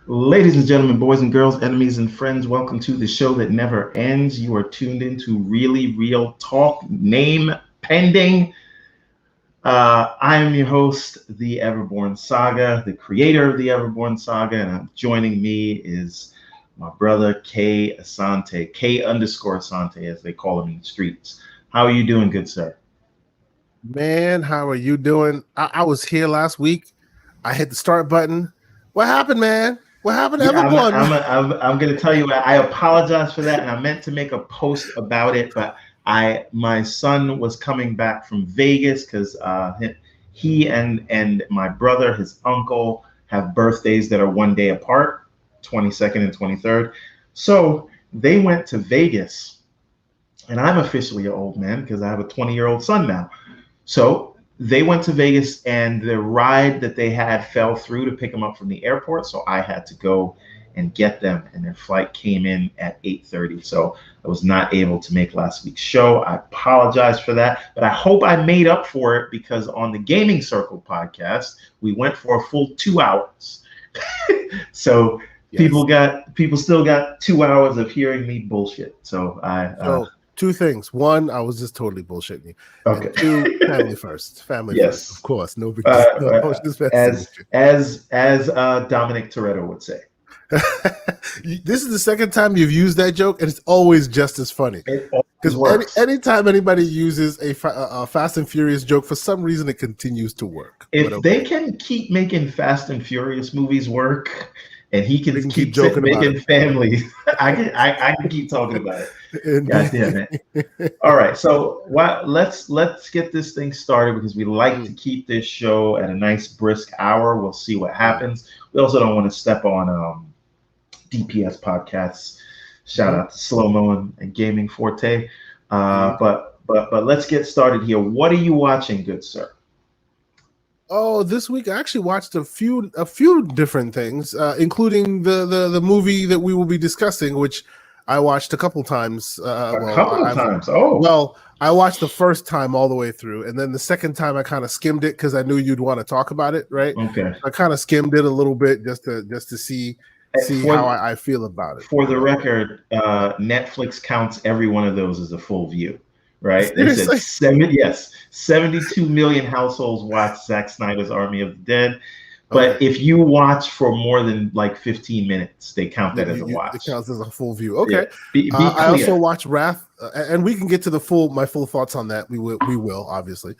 Ladies and gentlemen, boys and girls, enemies and friends, welcome to the show that never ends. You are tuned into Really Real Talk, name pending. I am your host, the Everborn Saga, the creator of the Everborn Saga, and joining me is my brother K Asante, K underscore Asante, as they call him in the streets. How are you doing, good sir? Man, how are you doing? I was here last week. I hit the start button. What happened, man? What happened to Yeah, everyone? I'm going to tell you, I apologize for that, and I meant to make a post about it, but my son was coming back from Vegas because he and my brother, his uncle, have birthdays that are one day apart, 22nd and 23rd. So they went to Vegas, and I'm officially an old man because I have a 20-year-old son now. So they went to Vegas, and the ride that they had fell through to pick them up from the airport. So I had to go and get them, and their flight came in at 8:30. So I was not able to make last week's show. I apologize for that, but I hope I made up for it because on the Gaming Circle podcast, we went for a full 2 hours. So Yes. people still got 2 hours of hearing me bullshit. So So, two things. One, I was just totally bullshitting you. okay. And two, family first. Family Yes. first, of course. No big deal. As Dominic Toretto would say. This is the second time you've used that joke, and it's always just as funny. Because anytime anybody uses a Fast and Furious joke, for some reason it continues to work. If they can keep making Fast and Furious movies work, and he can keep joking making family, I can keep talking about it. God damn it! All right, so let's get this thing started because we like to keep this show at a nice brisk hour. We'll see what happens. We also don't want to step on DPS podcasts. Shout out to Slow Mo and Gaming Forte. But let's get started here. What are you watching, good sir? Oh, this week I actually watched a few different things, including the movie that we will be discussing, which I watched a couple times. Times. Oh, well, I watched the first time all the way through, and then the second time I kind of skimmed it because I knew you'd want to talk about it, right? Okay. I kind of skimmed it a little bit just to see how I feel about it. For the record, Netflix counts every one of those as a full view, right? They said 72 million households watched Zack Snyder's Army of the Dead. But if you watch for more than like 15 minutes, they count that as a watch. It counts as a full view. Okay. Yeah. I also watched Wrath, and we can get to my full thoughts on that. We will obviously.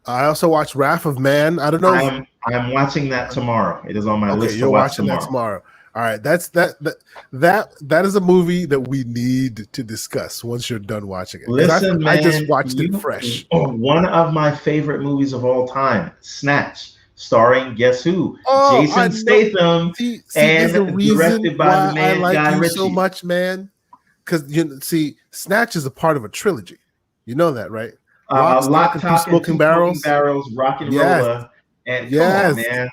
I also watched Wrath of Man. I don't know. I'm watching that tomorrow. It is on my list. You're watching that tomorrow. All right, that is a movie that we need to discuss once you're done watching it. Listen, man, I just watched it fresh. One of my favorite movies of all time, Snatch, starring guess who? Jason Statham, and directed by the man Guy Ritchie. So much, man, because Snatch is a part of a trilogy. You know that, right? Lock, Stock, and Smoking Barrels, Rock and Roller, and come on, man.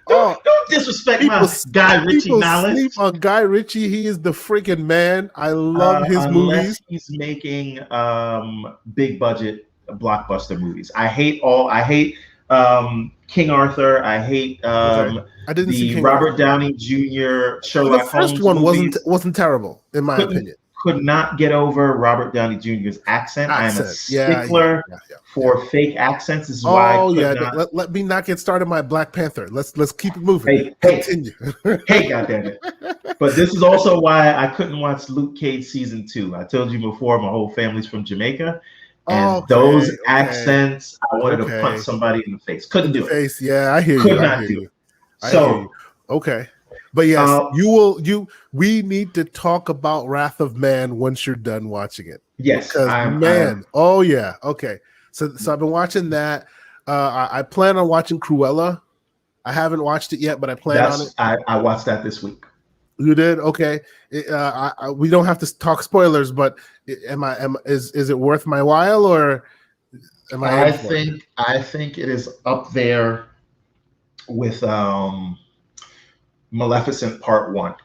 Don't disrespect my Guy Ritchie knowledge. Sleep on Guy Ritchie. He is the freaking man. I love his movies. He's making big budget blockbuster movies. I hate King Arthur. I hate I didn't see Robert Downey Jr. Sherlock Holmes. The first one wasn't terrible in my opinion. Could not get over Robert Downey Jr.'s accent. I am a stickler for fake accents. This is why let me not get started my Black Panther. Let's keep it moving. Continue. Hey, goddammit. But this is also why I couldn't watch Luke Cage season 2. I told you before, my whole family's from Jamaica. And those accents, I wanted to punch somebody in the face. Couldn't do it. Yeah, I hear you. Could not do it. Okay. But yes, we need to talk about Wrath of Man once you're done watching it. Yes. So I've been watching that. I plan on watching Cruella. I haven't watched it yet, but I plan on it. I watched that this week. You did? Okay. We don't have to talk spoilers, but is it worth my while, or am I? I think it is up there with Maleficent Part 1.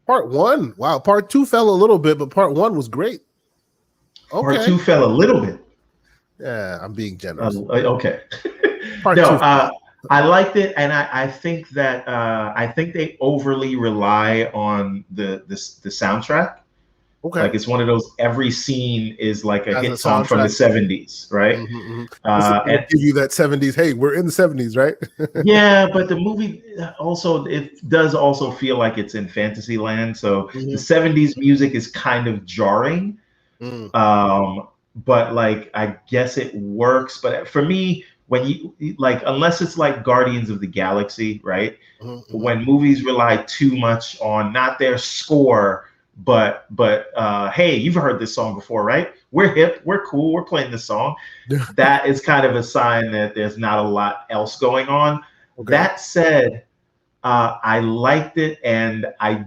Part 1? Wow. Part 2 fell a little bit, but Part 1 was great. Okay. Part 2 fell a little bit. Yeah, I'm being generous. Okay. Part 2. I liked it, and I think that I think they overly rely on the soundtrack. Okay. Like it's one of those, every scene is like a As a hit song from the soundtrack. 70s, right? It'll give you that 70s. Hey, we're in the 70s, right? Yeah, but the movie also, it does also feel like it's in fantasy land. So the 70s music is kind of jarring. Mm. But like I guess it works. But for me, when you like, unless it's like Guardians of the Galaxy, right? When movies rely too much on not their score, but hey, you've heard this song before, right? We're hip, we're cool, we're playing this song. That is kind of a sign that there's not a lot else going on. Okay. That said, I liked it, and I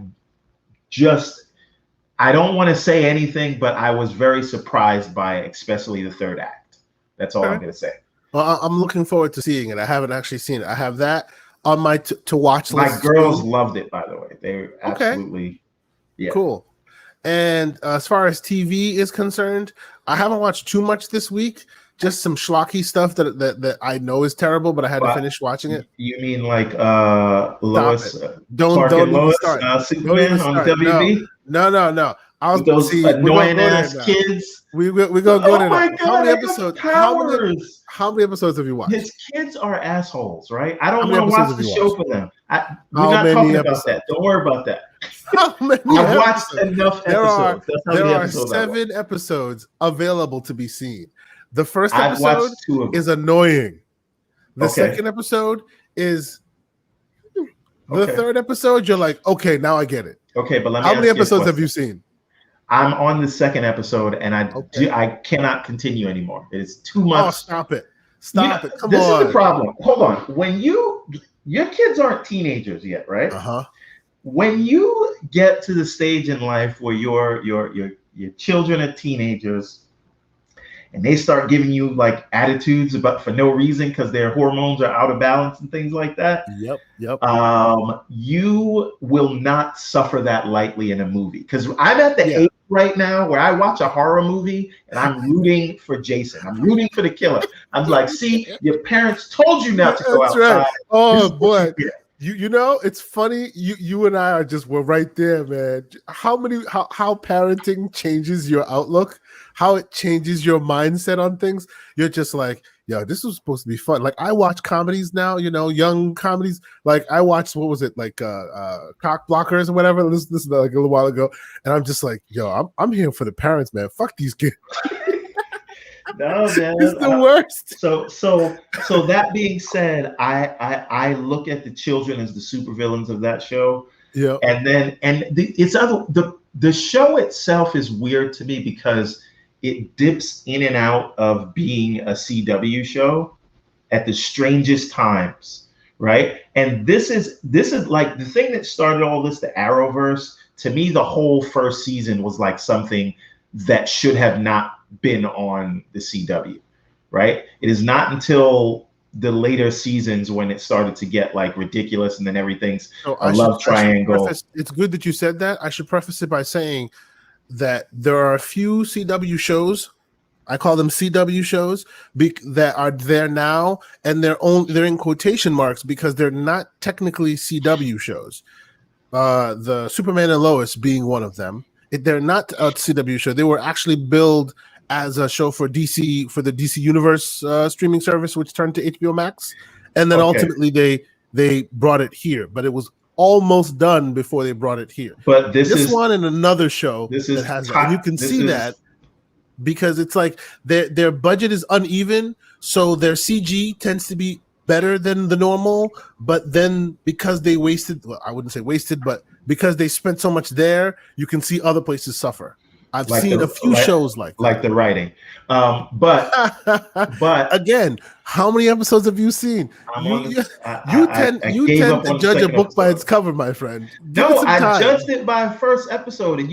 don't want to say anything, but I was very surprised by it, especially the third act. That's all I'm going to say. Well, I'm looking forward to seeing it. I haven't actually seen it. I have that on my to watch list. My girls loved it, by the way. They absolutely, yeah. Cool. And as far as TV is concerned, I haven't watched too much this week. Just some schlocky stuff that I know is terrible, but I had to finish watching it. You mean like Lois? Don't Lois, start. Superman on WB? No. I was those annoying ass kids. We're gonna go there. Oh my God, how many episodes? How many episodes have you watched? His kids are assholes, right? I don't want to watch the show for them. We're not talking about that. Don't worry about that. I've watched enough episodes. There are 7 episodes available to be seen. The first episode is annoying. The second episode is the third episode. You're like, okay, now I get it. Okay, but how many episodes have you seen? I'm on the second episode, and I cannot continue anymore. It is too much. Oh, stop it! Stop it! Come on. This is the problem. Hold on. When your kids aren't teenagers yet, right? When you get to the stage in life where your children are teenagers, and they start giving you like attitudes for no reason because their hormones are out of balance and things like that. Yep. You will not suffer that lightly in a movie, because I'm at the age right now where I watch a horror movie and I'm rooting for Jason. I'm rooting for the killer. I'm like, see, your parents told you not to go outside. Right. Oh boy. You know, it's funny. You and I we're right there, man. How parenting changes your outlook, how it changes your mindset on things. You're just like, yo, this was supposed to be fun. Like I watch comedies now, young comedies. Like I watched, what was it, like Cock Blockers or whatever. This is like a little while ago, and I'm just like, yo, I'm here for the parents, man. Fuck these kids. No, man, it's the worst. So that being said, I look at the children as the supervillains of that show. Yeah, the show itself is weird to me because it dips in and out of being a CW show at the strangest times, right? And this is like the thing that started all this, the Arrowverse. To me, the whole first season was like something that should have not been on the CW, right? It is not until the later seasons when it started to get like ridiculous, and then everything's a love triangle. It's good that you said that. I should preface it by saying that there are a few CW shows, I call them CW shows, that are there now, and they're in quotation marks because they're not technically CW shows. The Superman and Lois being one of them. They're not a CW show. They were actually billed as a show for DC, for the DC Universe streaming service, which turned to HBO Max, and then ultimately they brought it here. But it was almost done before they brought it here. But this one and another show that has that. And you can see that because it's like their budget is uneven, so their CG tends to be better than the normal. But then because they wasted, well, I wouldn't say wasted, but because they spent so much there, you can see other places suffer. I've seen a few shows like that. Like the writing. But again, how many episodes have you seen? You tend to judge a book by its cover, my friend. I judged it by first episode, and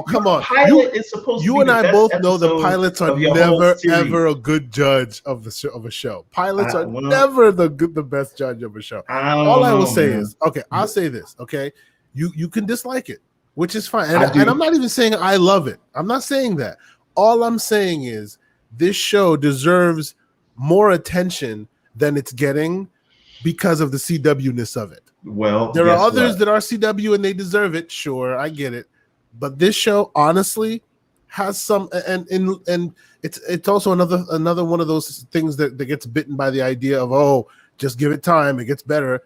come on. Pilot is supposed to be and the I best both know the pilots are never ever a good judge of a show. Pilots are never the best judge of a show. All I will say is, okay, I'll say this, okay? You can dislike it, which is fine. And I'm not even saying I love it. I'm not saying that. All I'm saying is this show deserves more attention than it's getting. because of the CW-ness of it. Well, There are guess others what? that are CW and they deserve it. Sure, I get it. But this show, honestly, has some, and it's also another one of those things that gets bitten by the idea of, oh, just give it time, it gets better.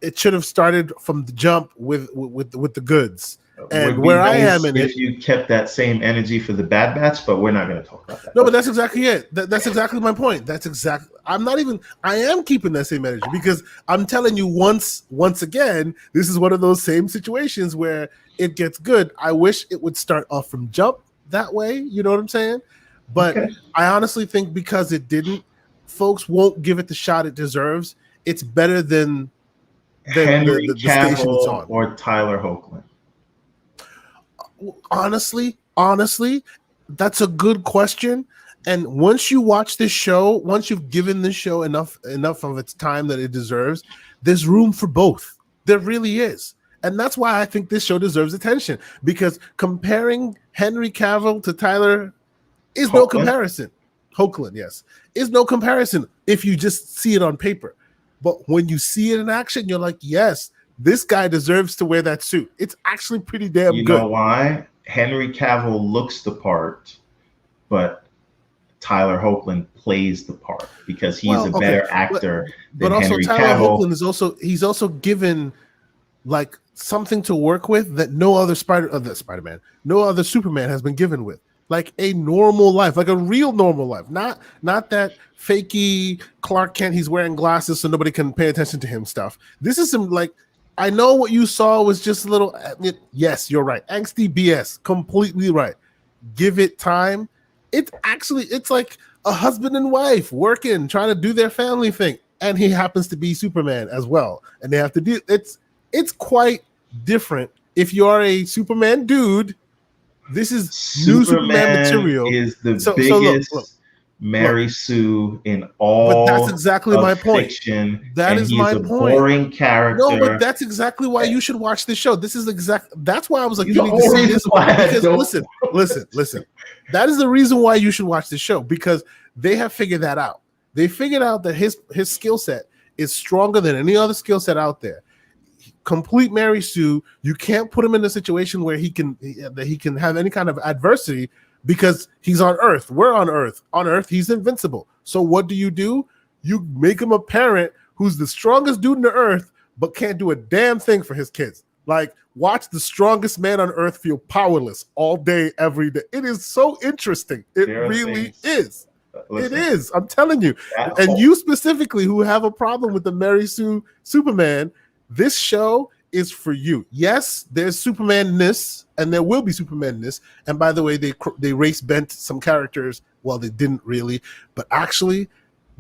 It should have started from the jump with the goods. And Would be where I nice am in if it, you kept that same energy for the Bad Batch, but we're not going to talk about that. no, but that's exactly it. That's exactly my point. I am keeping that same energy because I'm telling you once again, this is one of those same situations where it gets good. I wish it would start off from jump that way. You know what I'm saying? But Okay. I honestly think because it didn't, folks won't give it the shot it deserves. It's better than Henry the station it's Cavill on. or Tyler Hoechlin? Honestly, that's a good question. And once you watch this show, once you've given this show enough of its time that it deserves, there's room for both. There really is. And that's why I think this show deserves attention, because comparing Henry Cavill to Tyler is no comparison. Hoechlin, yes, is no comparison if you just see it on paper. But when you see it in action, you're like, yes, this guy deserves to wear that suit. It's actually pretty damn good. You know why? Henry Cavill looks the part, but Tyler Hoechlin plays the part because he's a better actor than Henry Cavill. Hoechlin he's also given like something to work with that no other Spider-Man, no other Superman has been given with. Like a normal life, like a real normal life, not that fakey Clark Kent, he's wearing glasses so nobody can pay attention to him stuff. This is some, like, I know what you saw was just a little, yes, you're right, angsty BS, completely right. Give it time. It's like a husband and wife working, trying to do their family thing, and he happens to be Superman as well, and they have to do it's quite different. If you're a Superman dude, this is new Superman material. Is the biggest Mary Sue in all. But that's exactly my point. Fiction, that is my point. Boring character. No, but that's exactly why you should watch this show. This is that's why I was like, you need to see this. Because listen. That is the reason why you should watch this show, because they have figured that out. They figured out that his skill set is stronger than any other skill set out there. Complete Mary Sue, you can't put him in a situation where he can have any kind of adversity because he's on Earth. We're on Earth. On Earth, he's invincible. So what do? You make him a parent who's the strongest dude in the Earth, but can't do a damn thing for his kids. Like, watch the strongest man on Earth feel powerless all day, every day. It is so interesting. It really is. Listen, it is. I'm telling you. And you specifically, who have a problem with the Mary Sue Superman, this show is for you. Yes, there's Superman-ness, and there will be Superman-ness. And by the way, they race bent some characters. Well, they didn't really, but actually,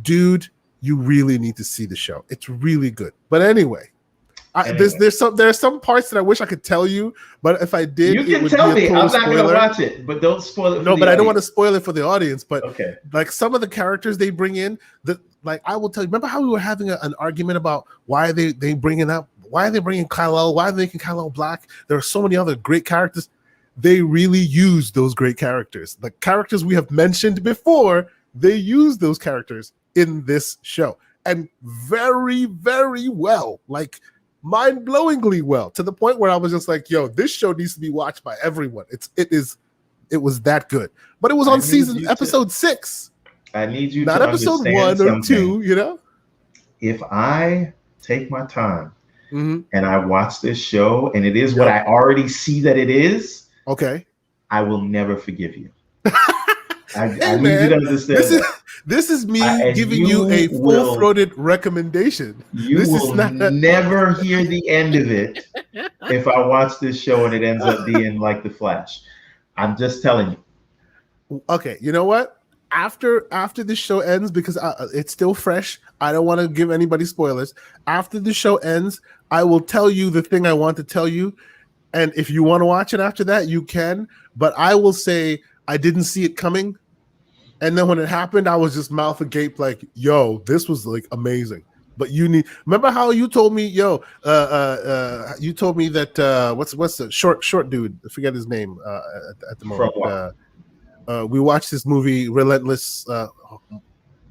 dude, you really need to see the show. It's really good. But anyway, there are some parts that I wish I could tell you, but if I did, you can tell me. I'm not going to watch it, but don't spoil it. No, but I don't want to spoil it for the audience. But okay, like some of the characters they bring in, like I will tell you. Remember how we were having an argument about why they bringing Kal-El? Why are they making Kal-El black? There are so many other great characters. They really use those great characters. The characters we have mentioned before, they use those characters in this show, and very, very well. Like, mind-blowingly well, to the point where I was just like, yo, this show needs to be watched by everyone. It was that good. But it was on episode 6. I need you not to episode understand 1 or 2, you know? If I take my time and I watch this show and it is what I already see that it is, okay, I will never forgive you. I need you to understand this is me giving you a full-throated recommendation. You will never hear the end of it if I watch this show and it ends up being like The Flash. I'm just telling you. Okay, you know what? After this show ends, because it's still fresh, I don't want to give anybody spoilers. After the show ends, I will tell you the thing I want to tell you. And if you want to watch it after that, you can. But I will say I didn't see it coming. And then when it happened, I was just mouth agape like, yo, this was like amazing. But remember how you told me, you told me that what's the short dude? I forget his name at the moment. We watched this movie Relentless a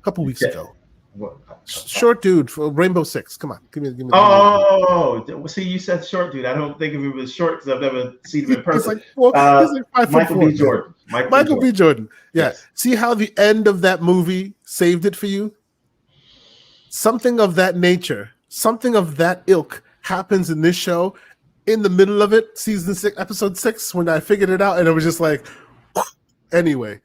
couple weeks ago. What? Short dude for Rainbow Six. Come on, give me. Oh, see, you said short dude. I don't think of him as short because I've never seen him in He's person. like he's like 5'4". Michael B. Jordan. Michael B. Jordan. Yeah. Yes. See how the end of that movie saved it for you? Something of that nature, something of that ilk happens in this show. In the middle of it, season 6, episode 6, when I figured it out, and it was just like, anyway,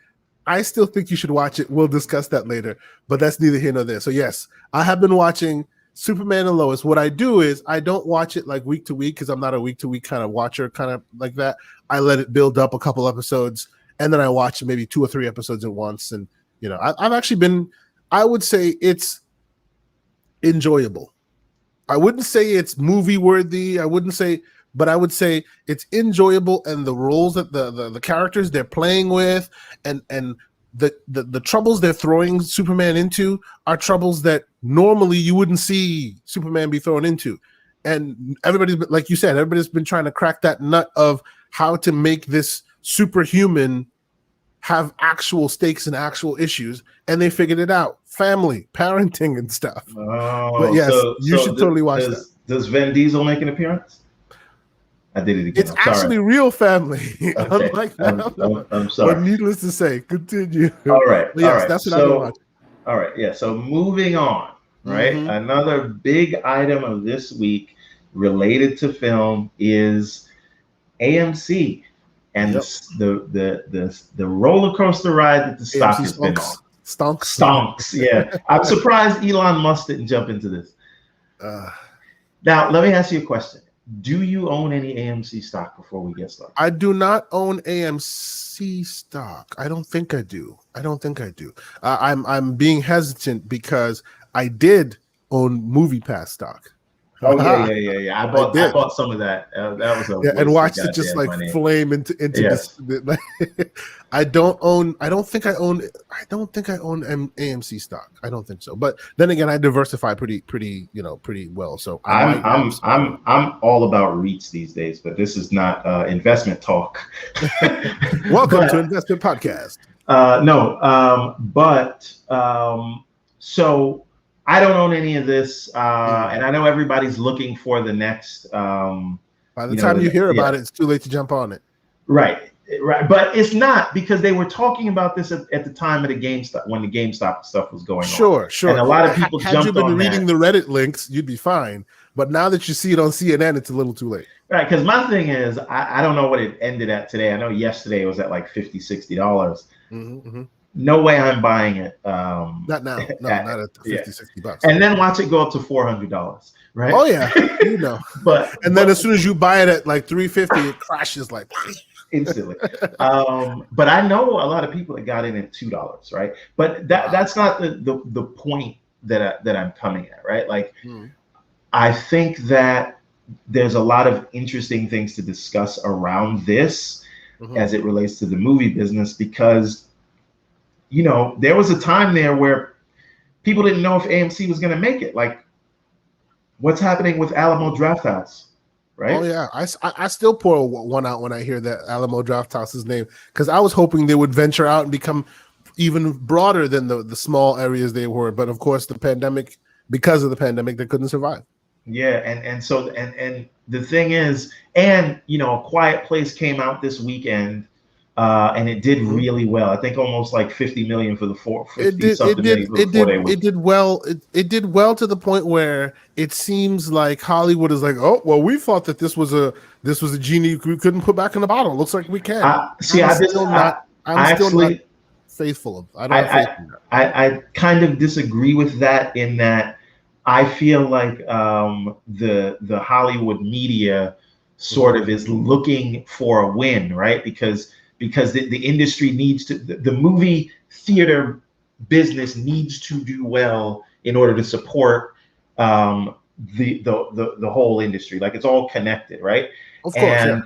I still think you should watch it. We'll discuss that later, but that's neither here nor there. So yes, I have been watching Superman and Lois. What I do is I don't watch it like week to week because I'm not a week to week kind of watcher, kind of like that. I let it build up a couple episodes, and then I watch maybe 2 or 3 episodes at once. And I've actually been, I would say it's enjoyable. I wouldn't say it's movie worthy. I would say it's enjoyable, and the roles that the characters they're playing with, and the troubles they're throwing Superman into are troubles that normally you wouldn't see Superman be thrown into. And everybody's been, like you said, everybody's been trying to crack that nut of how to make this superhuman have actual stakes and actual issues, and they figured it out. Family, parenting, and stuff. Oh, but yes, you should totally watch that. Does Vin Diesel make an appearance? I did it again. It's actually real family. Okay. Unlike that. I'm sorry. But needless to say, continue. All right. But yes, all right. That's what I've been watching. All right. Yeah. So moving on, right? Mm-hmm. Another big item of this week related to film is AMC and the roller coaster ride that the stock has been on. Stonks. Yeah. I'm surprised Elon Musk didn't jump into this. Now, let me ask you a question. Do you own any AMC stock before we get started? I do not own AMC stock. I don't think I do. I'm being hesitant because I did own MoviePass stock. Oh yeah. I bought some of that. That was and watched it just like flame into yes. this. I don't think I own AMC stock. I don't think so. But then again, I diversify pretty well. So I'm all about REITs these days, but this is not investment talk. Welcome to Investment Podcast. So I don't own any of this, and I know everybody's looking for the next. By the time you hear about it, it's too late to jump on it. Right. But it's not, because they were talking about this at the time of the GameStop, when the GameStop stuff was going on. Sure. And a lot of people had you been reading the Reddit links, you'd be fine. But now that you see it on CNN, it's a little too late. Right, because my thing is, I don't know what it ended at today. I know yesterday it was at like $50, $60. Mm-hmm. No way I'm buying it. Not now. No, not at $50, $60. And then watch it go up to $400, right? Oh yeah, then as soon as you buy it at like $350, it crashes like instantly. But I know a lot of people that got in at $2, right? But that's not the point that I'm coming at, right? Like, I think that there's a lot of interesting things to discuss around this as it relates to the movie business, because there was a time there where people didn't know if AMC was going to make it. Like, what's happening with Alamo Drafthouse, right? Oh yeah, I still pour one out when I hear that Alamo Drafthouse's name, because I was hoping they would venture out and become even broader than the small areas they were. But of course, because of the pandemic, they couldn't survive. Yeah, and so the thing is, A Quiet Place came out this weekend. And it did really well. I think almost like 50 million for the It did well. It did well to the point where it seems like Hollywood is like, oh well, we thought that this was a genie we couldn't put back in the bottle. Looks like we can. I'm still not faithful. I kind of disagree with that, in that I feel like the Hollywood media sort of is looking for a win, right? Because the industry needs to, the movie theater business needs to do well in order to support the whole industry. Like, it's all connected, right? Of course.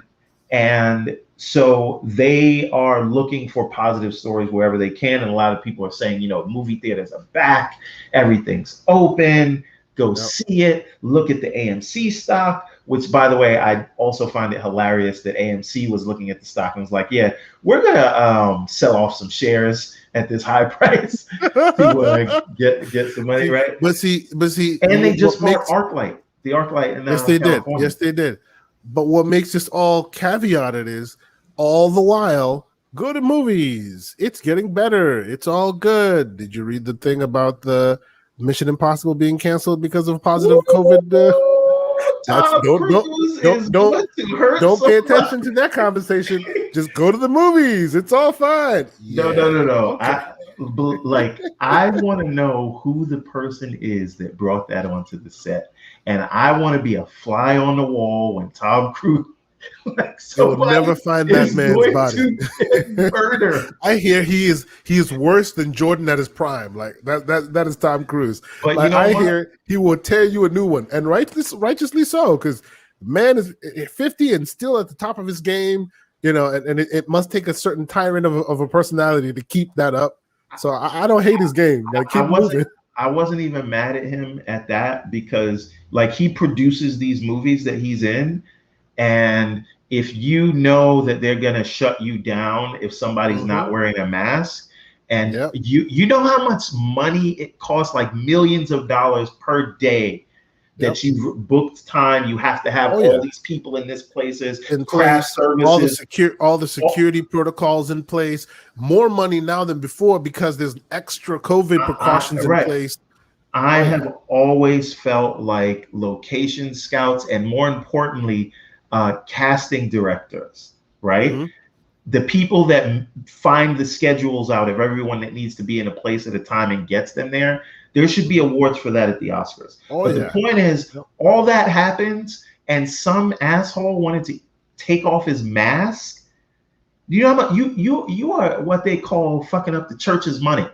And so they are looking for positive stories wherever they can. And a lot of people are saying, movie theaters are back, everything's open. Go Yep. see it. Look at the AMC stock, which, by the way, I also find it hilarious that AMC was looking at the stock and was like, "Yeah, we're gonna sell off some shares at this high price to get some money, See, right?" but see, And they what just bought makes ArcLight, the ArcLight in yes they did, California. yes they did. But what makes this all caveated is all the while go to movies. It's getting better. It's all good. Did you read the thing about the Mission Impossible being canceled because of positive COVID? That's Tom Cruise is going to hurt don't pay somebody. attention to that conversation. Just go to the movies. It's all fine. No, Yeah. no, no, no. Okay. I want to know who the person is that brought that onto the set, and I want to be a fly on the wall when Tom Cruise, like They will somebody, never find that is man's going body. to get murdered. I hear he is worse than Jordan at his prime. Like that is Tom Cruise. But you Like know I what? hear he will tear you a new one, and righteously so, because man is 50 and still at the top of his game. And it must take a certain tyrant of a personality to keep that up. So I don't hate his game. Like keep moving. I wasn't even mad at him at that because like he produces these movies that he's in, and if you know that they're gonna shut you down if somebody's not wearing a mask, and Yep. you know how much money it costs, like millions of dollars per day that Yep. you've booked time, you have to have all these people in this places, In craft place, all the services. security protocols in place, more money now than before because there's extra COVID precautions in Right. place. I have always felt like location scouts and more importantly, casting directors, right? Mm-hmm. The people that find the schedules out of everyone that needs to be in a place at a time and gets them there. There should be awards for that at the Oscars. But the point is, all that happens, and some asshole wanted to take off his mask. You know how much you are what they call fucking up the church's money,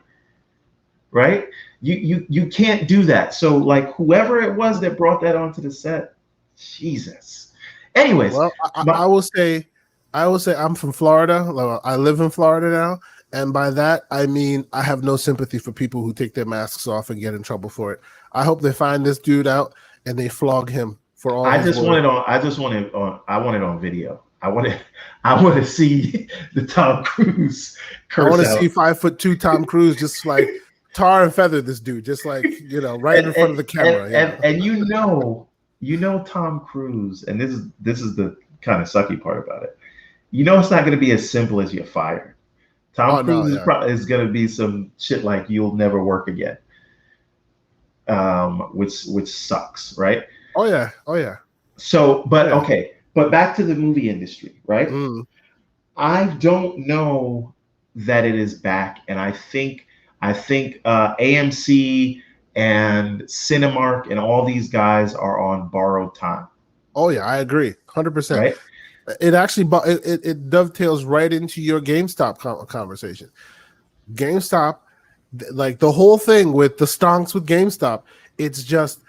right? You can't do that. So like whoever it was that brought that onto the set, Jesus. Anyways, well, I will say I'm from Florida. I live in Florida now. And by that, I mean, I have no sympathy for people who take their masks off and get in trouble for it. I hope they find this dude out and they flog him for all I his just work. I want it on video. I want to see the Tom Cruise curse I want to out. see 5'2" Tom Cruise just like tar and feather this dude, just like right in front of the camera. And you know Tom Cruise, and this is the kind of sucky part about it. You know it's not going to be as simple as you're fired. Tom Cruise is going to be some shit like you'll never work again, which sucks, right? Oh yeah. So, but back to the movie industry, right? I don't know that it is back, and I think AMC and Cinemark and all these guys are on borrowed time. Oh yeah, I agree, 100%. Right? It actually it dovetails right into your GameStop conversation. GameStop, like the whole thing with the stonks with GameStop, it's just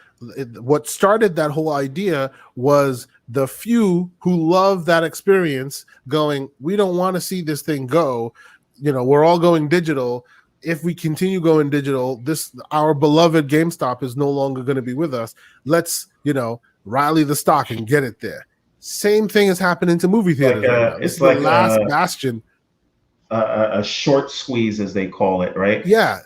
what started that whole idea was the few who love that experience going, we don't want to see this thing go. We're all going digital. If we continue going digital, our beloved GameStop is no longer going to be with us. Let's, rally the stock and get it there. Same thing is happening to movie theaters right now. This is like the last bastion. A short squeeze, as they call it, right? Yeah.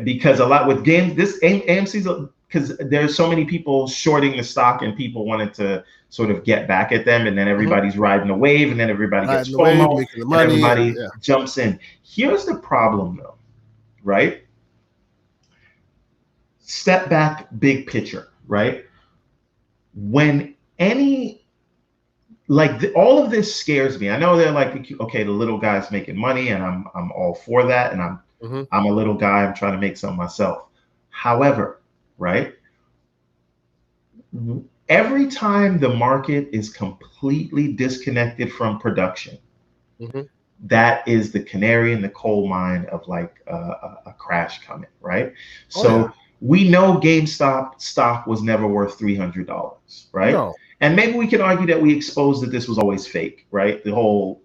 Because a lot with games, this AMC's, because there's so many people shorting the stock and people wanted to sort of get back at them, and then everybody's riding the wave, and then everybody gets FOMO, and everybody jumps in. Here's the problem, though, right? Step back, big picture, right? When all of this scares me. I know they're like, okay, the little guy's making money, and I'm all for that, and I'm a little guy. I'm trying to make some myself. However, right, every time the market is completely disconnected from production, that is the canary in the coal mine of like a crash coming, right? We know GameStop stock was never worth $300, right? No. And maybe we can argue that we exposed that this was always fake, right? The whole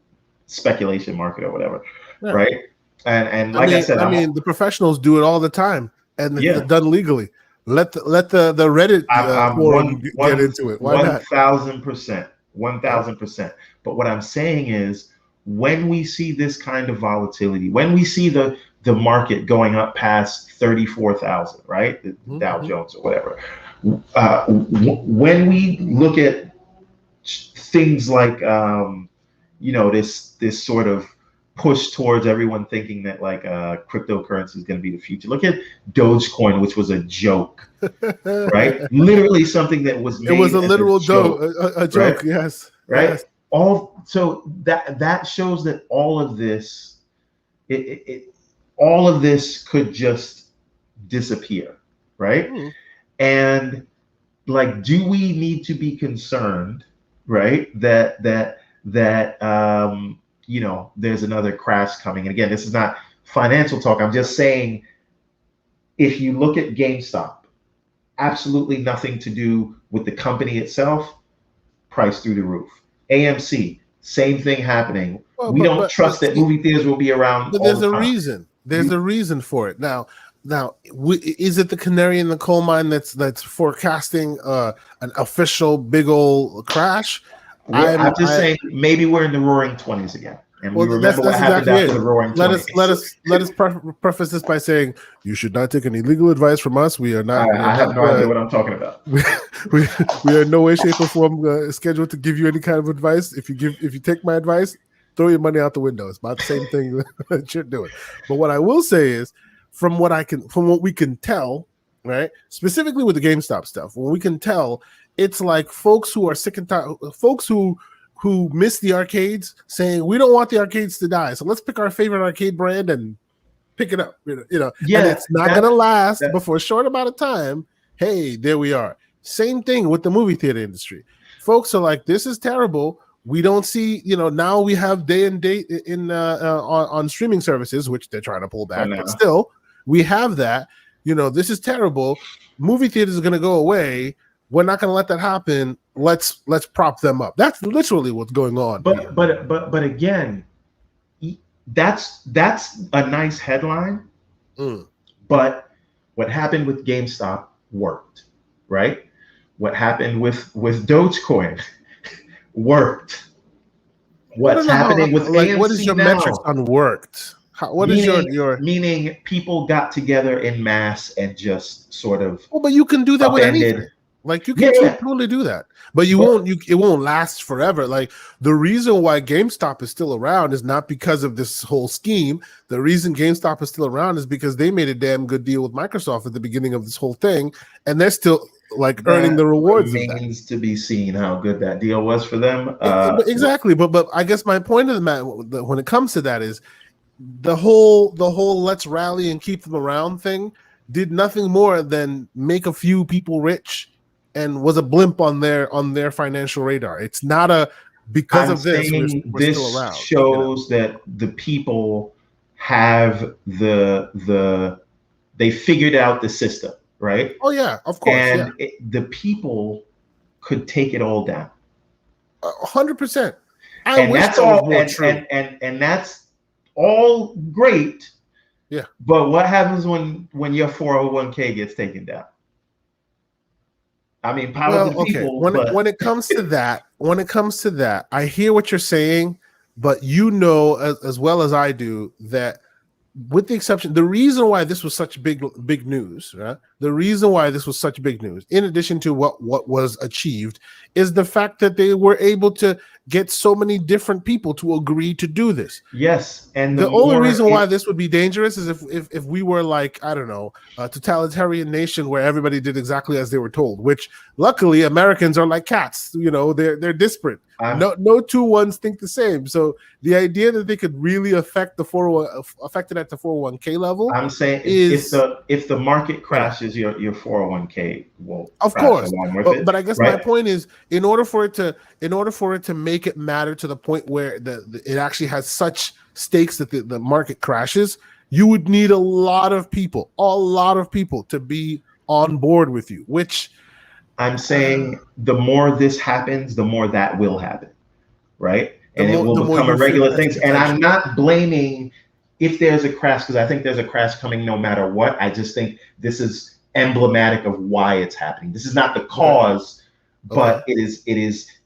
speculation market or whatever, right? And like I said, the professionals do it all the time, and it's done legally. Let the Reddit I'm forum get into it. Why not? 1,000%, 1,000%. But what I'm saying is, when we see this kind of volatility, when we see the market going up past 34,000, right, the Dow Jones or whatever, when we look at things like this sort of push towards everyone thinking that like cryptocurrency is going to be the future. Look at Dogecoin, which was a joke, right? Literally something that was made. It was a literal joke, right? Yes, right. Yes. So that shows that all of this, all of this could just disappear, right? And like, do we need to be concerned, right? That there's another crash coming. And again, this is not financial talk. I'm just saying, if you look at GameStop, absolutely nothing to do with the company itself, price through the roof. AMC, same thing happening. We don't trust that movie theaters will be around. But there's a reason. There's a reason for it. Now, is it the canary in the coal mine that's forecasting an official big old crash? I'm just saying, maybe we're in the Roaring 20s again, and we remember what happened after the Roaring 20s. Let us preface this by saying, you should not take any legal advice from us. We are not. I have no idea what I'm talking about. We are in no way, shape, or form scheduled to give you any kind of advice. If you take my advice, throw your money out the window. It's about the same thing that you're doing. But what I will say is, from what we can tell, right, specifically with the GameStop stuff, when we can tell, it's like folks who are sick and tired, folks who miss the arcades, saying we don't want the arcades to die, so let's pick our favorite arcade brand and pick it up. Yeah, and it's not going to last, but for a short amount of time, hey, there we are. Same thing with the movie theater industry. Folks are like, this is terrible. We don't see, now we have day and date in on streaming services, which they're trying to pull back, but still, we have that. This is terrible. Movie theaters are going to go away. We're not going to let that happen. Let's prop them up. That's literally what's going on. But again, that's a nice headline. But what happened with GameStop worked, right? What happened with Dogecoin worked. What's happening with AMC what is your now? metrics on worked? What is your meaning? People got together in mass and just sort of. Well, but you can do that with anything. Like you can totally do that, but it won't last forever. Like the reason why GameStop is still around is not because of this whole scheme. The reason GameStop is still around is because they made a damn good deal with Microsoft at the beginning of this whole thing, and they're still earning the rewards. Remains to be seen how good that deal was for them. Exactly, but I guess my point of the matter when it comes to that is the whole let's rally and keep them around thing did nothing more than make a few people rich. And was a blimp on their financial radar. It's not because of this. We're still around. Shows that the people have they figured out the system, right? Oh yeah, of course. And the people could take it all down. 100%. And that's all. And that's all great. Yeah. But what happens when your 401k gets taken down? I mean, people. When it comes to that, I hear what you're saying, but as well as I do that, with the exception, the reason why this was such big news, right? The reason why this was such big news, in addition to what was achieved, is the fact that they were able to get so many different people to agree to do this. Yes, and the only reason why this would be dangerous is if we were like, I don't know, a totalitarian nation where everybody did exactly as they were told. Which luckily Americans are like cats, they're disparate. No two ones think the same. So the idea that they could really affect it at the 401k level, I'm saying if the market crashes, your 401k will, of course. But I guess my point is, in order for it to make it matter to the point where it actually has such stakes that the market crashes, you would need a lot of people to be on board with you, which I'm saying the more this happens, the more that will happen, right? And it will become a regular thing. And I'm not blaming if there's a crash, because I think there's a crash coming no matter what. I just think this is emblematic of why it's happening. This is not the Okay. cause, but it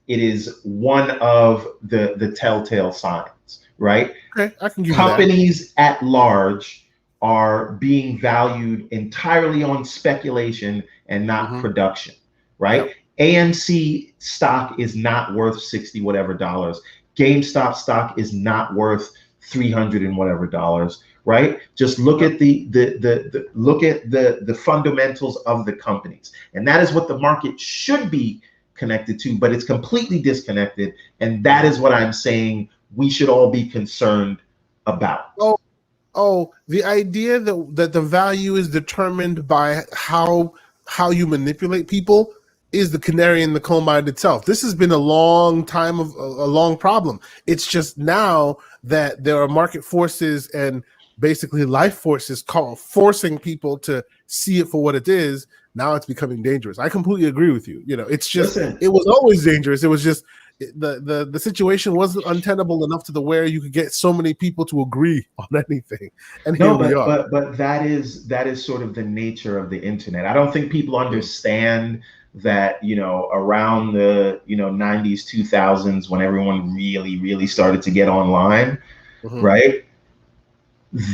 is one of the telltale signs, right? Okay, I can give you that. Companies at large are being valued entirely on speculation and not production, right? Yep. AMC stock is not worth 60 whatever dollars. GameStop stock is not worth 300 and whatever dollars, right? Just look at the fundamentals of the companies. And that is what the market should be connected to, but it's completely disconnected. And that is what I'm saying we should all be concerned about. Oh, the idea that the value is determined by how you manipulate people is the canary in the coal mine itself. This has been a long time of a long problem. It's just now that there are market forces and basically life forces forcing people to see it for what it is. Now it's becoming dangerous. I completely agree with you. It's just It was always dangerous. It was just the situation wasn't untenable enough to the where you could get so many people to agree on anything. And here we are. But that is sort of the nature of the internet. I don't think people understand that, around the 90s, 2000s, when everyone really started to get online, right?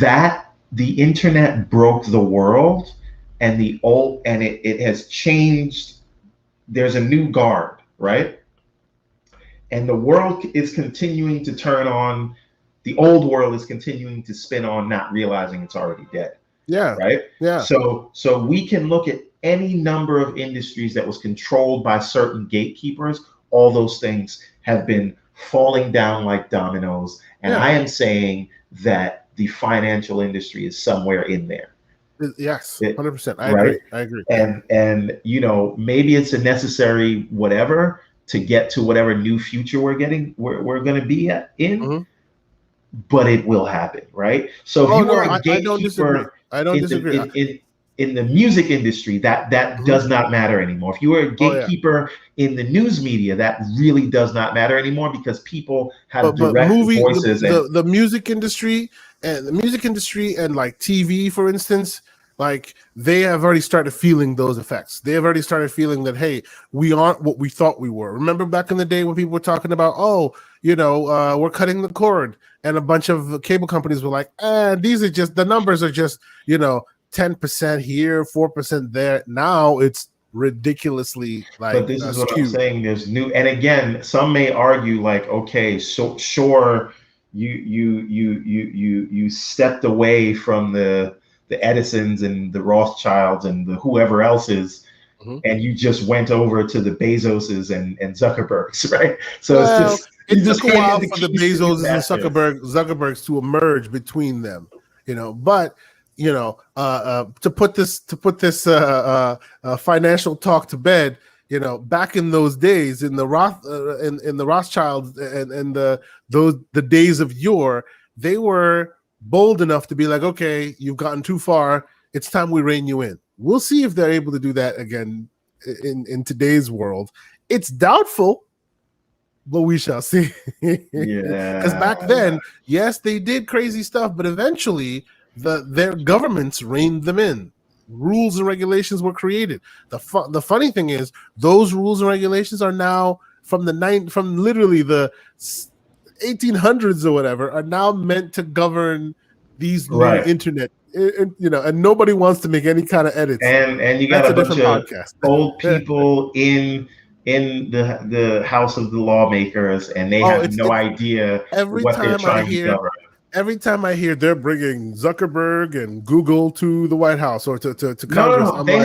That the internet broke the world, and it has changed. There's a new guard, right? And the world is continuing to turn on. The old world is continuing to spin on, not realizing it's already dead. Yeah. Right. Yeah. So we can look at any number of industries that was controlled by certain gatekeepers. All those things have been falling down like dominoes. And I am saying that the financial industry is somewhere in there. Yes, 100%. I agree. And maybe it's a necessary whatever to get to whatever new future we're going to be in, but it will happen, right? So if you are a gatekeeper, I don't disagree. In the music industry, that does not matter anymore. If you are a gatekeeper in the news media, that really does not matter anymore, because people have direct voices. The music industry and like TV, for instance, like they have already started feeling those effects. They have already started feeling that, hey, we aren't what we thought we were. Remember back in the day when people were talking about, we're cutting the cord, and a bunch of cable companies were like, these are just, the numbers are just, 10% here, 4% there. Now it's ridiculously like. But this is what I'm saying. There's new, and again, some may argue like, okay, so sure, you stepped away from the Edisons and the Rothschilds and the whoever else is, and you just went over to the Bezoses and Zuckerbergs, right? So it took a while for the Bezos and Zuckerbergs to emerge between them, but to put this financial talk to bed, back in those days, in the Rothschilds and the days of yore, they were bold enough to be like, okay, you've gotten too far, it's time we rein you in. We'll see if they're able to do that again in today's world. It's doubtful, but we shall see. Because back then, yes, they did crazy stuff, but eventually their governments reined them in. Rules and regulations were created. The funny thing is, those rules and regulations are now from literally the 1800s or whatever, are now meant to govern these new internet. And nobody wants to make any kind of edits. And you got a bunch of old people in the house of the lawmakers, and they have no idea what they're trying to govern. Every time I hear they're bringing Zuckerberg and Google to the White House or to Congress, no. They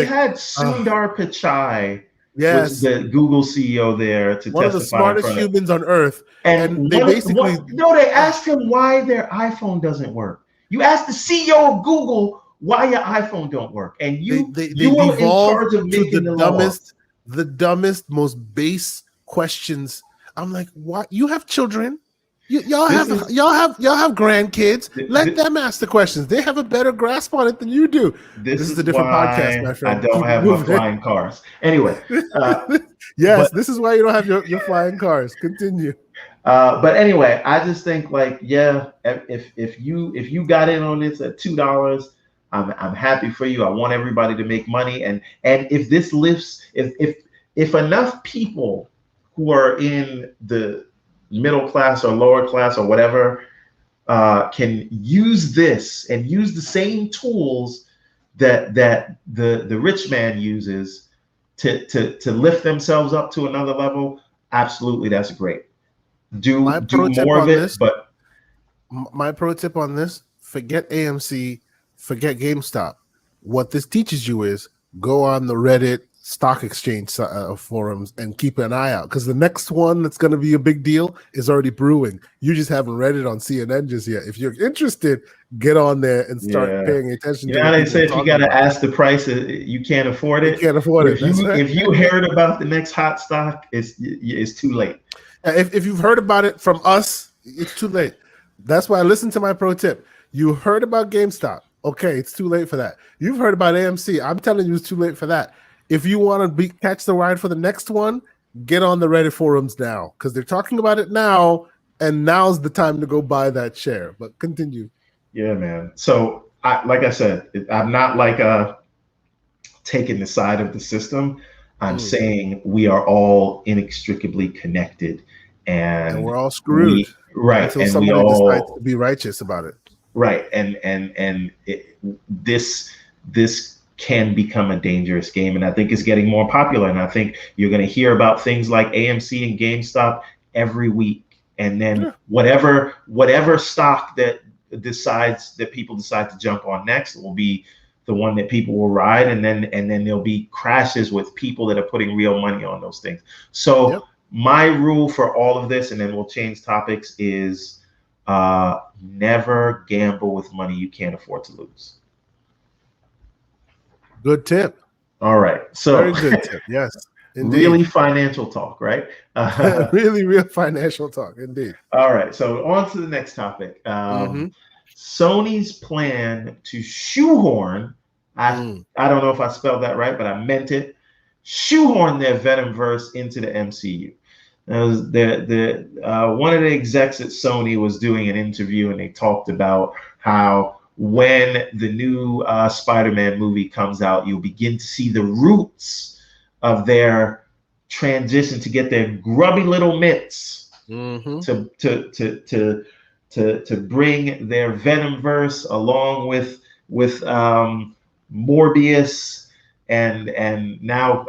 had Sundar Pichai, yes, the Google CEO there, to one testify. One of the smartest humans on earth, and they they asked him why their iPhone doesn't work. You asked the CEO of Google why your iPhone don't work, and you were in charge of making the dumbest, most base questions. I'm like, what? You have children. Y'all have grandkids. Let them ask the questions. They have a better grasp on it than you do. This is a different podcast, my friend. I don't have my flying cars. Anyway, this is why you don't have your flying cars. Continue. But anyway, I just think like, if you got in on this at $2, I'm happy for you. I want everybody to make money. And if this lifts, if enough people who are in the middle class or lower class or whatever can use this and use the same tools that the rich man uses to lift themselves up to another level, absolutely, that's great. Do more of it, but my pro tip on this: forget AMC, forget GameStop. What this teaches you is go on the Reddit stock exchange forums and keep an eye out, because the next one that's going to be a big deal is already brewing. You just haven't read it on CNN just yet. If you're interested, get on there and start paying attention. You know how they say if you got to ask the price, you can't afford it. You can't afford it. If you heard about the next hot stock, it's too late. If you've heard about it from us, it's too late. That's why I listen to my pro tip. You heard about GameStop. Okay, it's too late for that. You've heard about AMC. I'm telling you, it's too late for that. If you want to catch the ride for the next one, get on the Reddit forums now, because they're talking about it now, and now's the time to go buy that share. But continue. Yeah, man. So, like I said, I'm not like taking the side of the system. I'm saying we are all inextricably connected, and we're all screwed. Right. Until and somebody we all decides to be righteous about it. Right. This can become a dangerous game, and I think it's getting more popular. And I think you're going to hear about things like AMC and GameStop every week, and then whatever stock that people decide to jump on next will be the one that people will ride, and then there'll be crashes with people that are putting real money on those things. So my rule for all of this, and then we'll change topics, is never gamble with money you can't afford to lose. Good tip. All right. So very good tip. Yes. Indeed. Really financial talk, right? Really real financial talk, indeed. All right. So on to the next topic. Sony's plan to shoehorn, I don't know if I spelled that right, but I meant it, shoehorn their Venomverse into the MCU. One of the execs at Sony was doing an interview, and they talked about how when the new Spider-Man movie comes out, you'll begin to see the roots of their transition to get their grubby little mitts to bring their Venomverse along with Morbius and now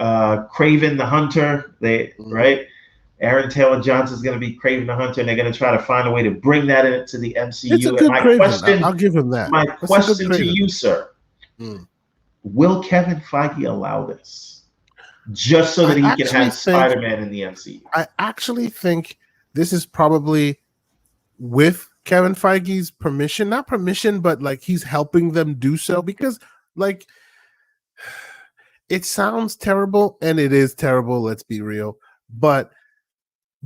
Kraven the Hunter. Right. Aaron Taylor Johnson is going to be Kraven the Hunter, and they're going to try to find a way to bring that into the MCU. It's a good Kraven. I'll give him that. My question to you, sir, will Kevin Feige allow this just so that he can have Spider-Man in the MCU? I actually think this is probably with Kevin Feige's permission, not permission, but like he's helping them do so, because like it sounds terrible, and it is terrible. Let's be real. But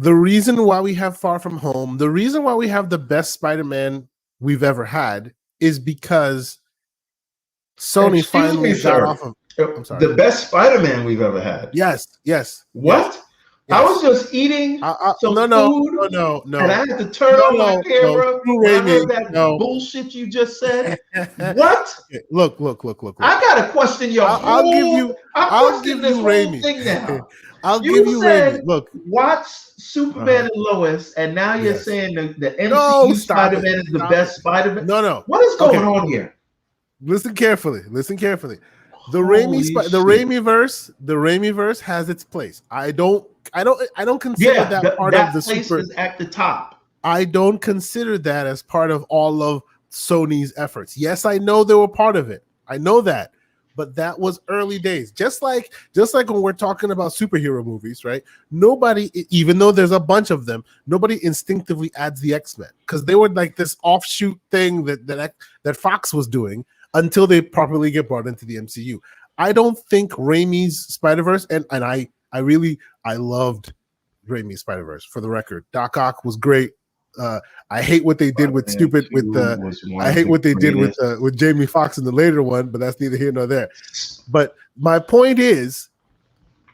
the reason why we have Far From Home, the reason why we have the best Spider-Man we've ever had, is because Sony finally got off of the best Spider-Man we've ever had. Yes. What? Yes. I was just eating some food. No. And I had to turn on my camera. I heard that bullshit you just said. What? Okay, look. I gotta question your I'll give you Raimi. Thing now. I'll give you Raimi. Look, watch Superman and Lois, and now you're saying the MCU Spider-Man is the best Spider-Man. No. What is going on here? Listen carefully. The Raimi verse has its place. I don't consider that part of the place is at the top. I don't consider that as part of all of Sony's efforts. Yes, I know they were part of it. I know that. But that was early days. Just like when we're talking about superhero movies, right? Nobody, even though there's a bunch of them, nobody instinctively adds the X-Men, because they were like this offshoot thing that Fox was doing until they properly get brought into the MCU. I don't think Raimi's Spider-Verse, and I loved Raimi's Spider-Verse, for the record. Doc Ock was great. I hate what they did with Jamie Foxx in the later one, but that's neither here nor there. But my point is,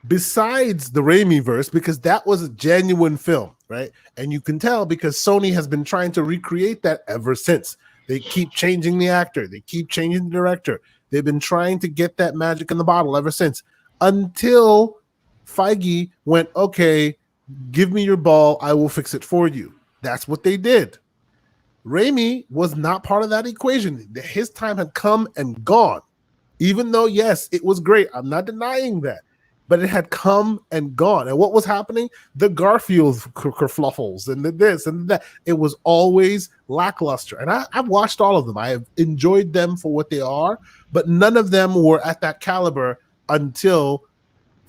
besides the Raimi verse, because that was a genuine film, right? And you can tell because Sony has been trying to recreate that ever since. They keep changing the actor. They keep changing the director. They've been trying to get that magic in the bottle ever since, until Feige went, okay, give me your ball. I will fix it for you. That's what they did. Raimi was not part of that equation. His time had come and gone. Even though, yes, it was great. I'm not denying that. But it had come and gone. And what was happening? The Garfield kerfluffles and the this and that. It was always lackluster. And I've watched all of them. I have enjoyed them for what they are. But none of them were at that caliber until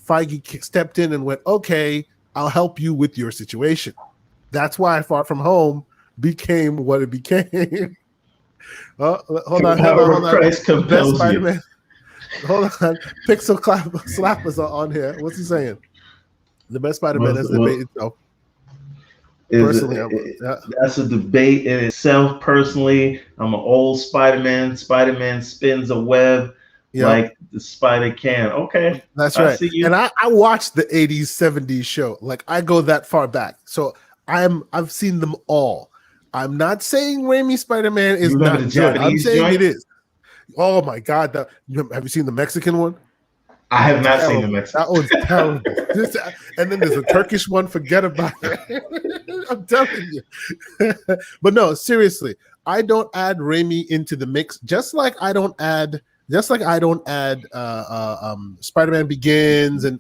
Feige stepped in and went, okay, I'll help you with your situation. That's why Far From Home became what it became. Hold on. Christ compels you. Hold on. Pixel Slap is on here. What's he saying? The best Spider-Man is the debate itself. Personally, that's a debate in itself. Personally, I'm an old Spider-Man. Spider-Man spins a web like the spider can. Okay. That's right. And I watched the 80s, 70s show. Like, I go that far back. So I've seen them all. I'm not saying Raimi Spider-Man is not good. I'm saying it is. Oh my God! Have you seen the Mexican one? I have not seen the Mexican. That one's terrible. And then there's a Turkish one. Forget about it. I'm telling you. But no, seriously, I don't add Raimi into the mix. Just like I don't add Spider-Man Begins and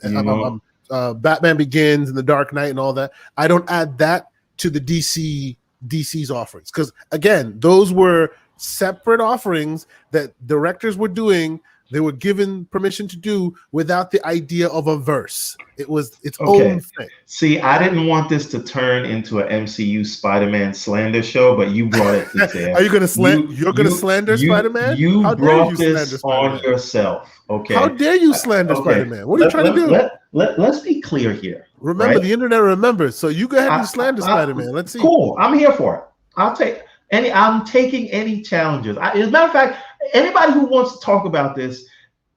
Batman Begins and The Dark Knight and all that. I don't add that to the DC's offerings, because again, those were separate offerings that directors were doing. They were given permission to do without the idea of a verse. It was its own thing. See, I didn't want this to turn into an MCU Spider-Man slander show, but you brought it to there. Are you going to slander? You're going to slander Spider-Man? You brought this on yourself. Okay. How dare you slander Spider-Man? What are you trying to do? Let's be clear here. Remember, the internet remembers. So you go ahead and slander Spider-Man. Let's see. Cool. I'm here for it. I'm taking any challenges. As a matter of fact, anybody who wants to talk about this,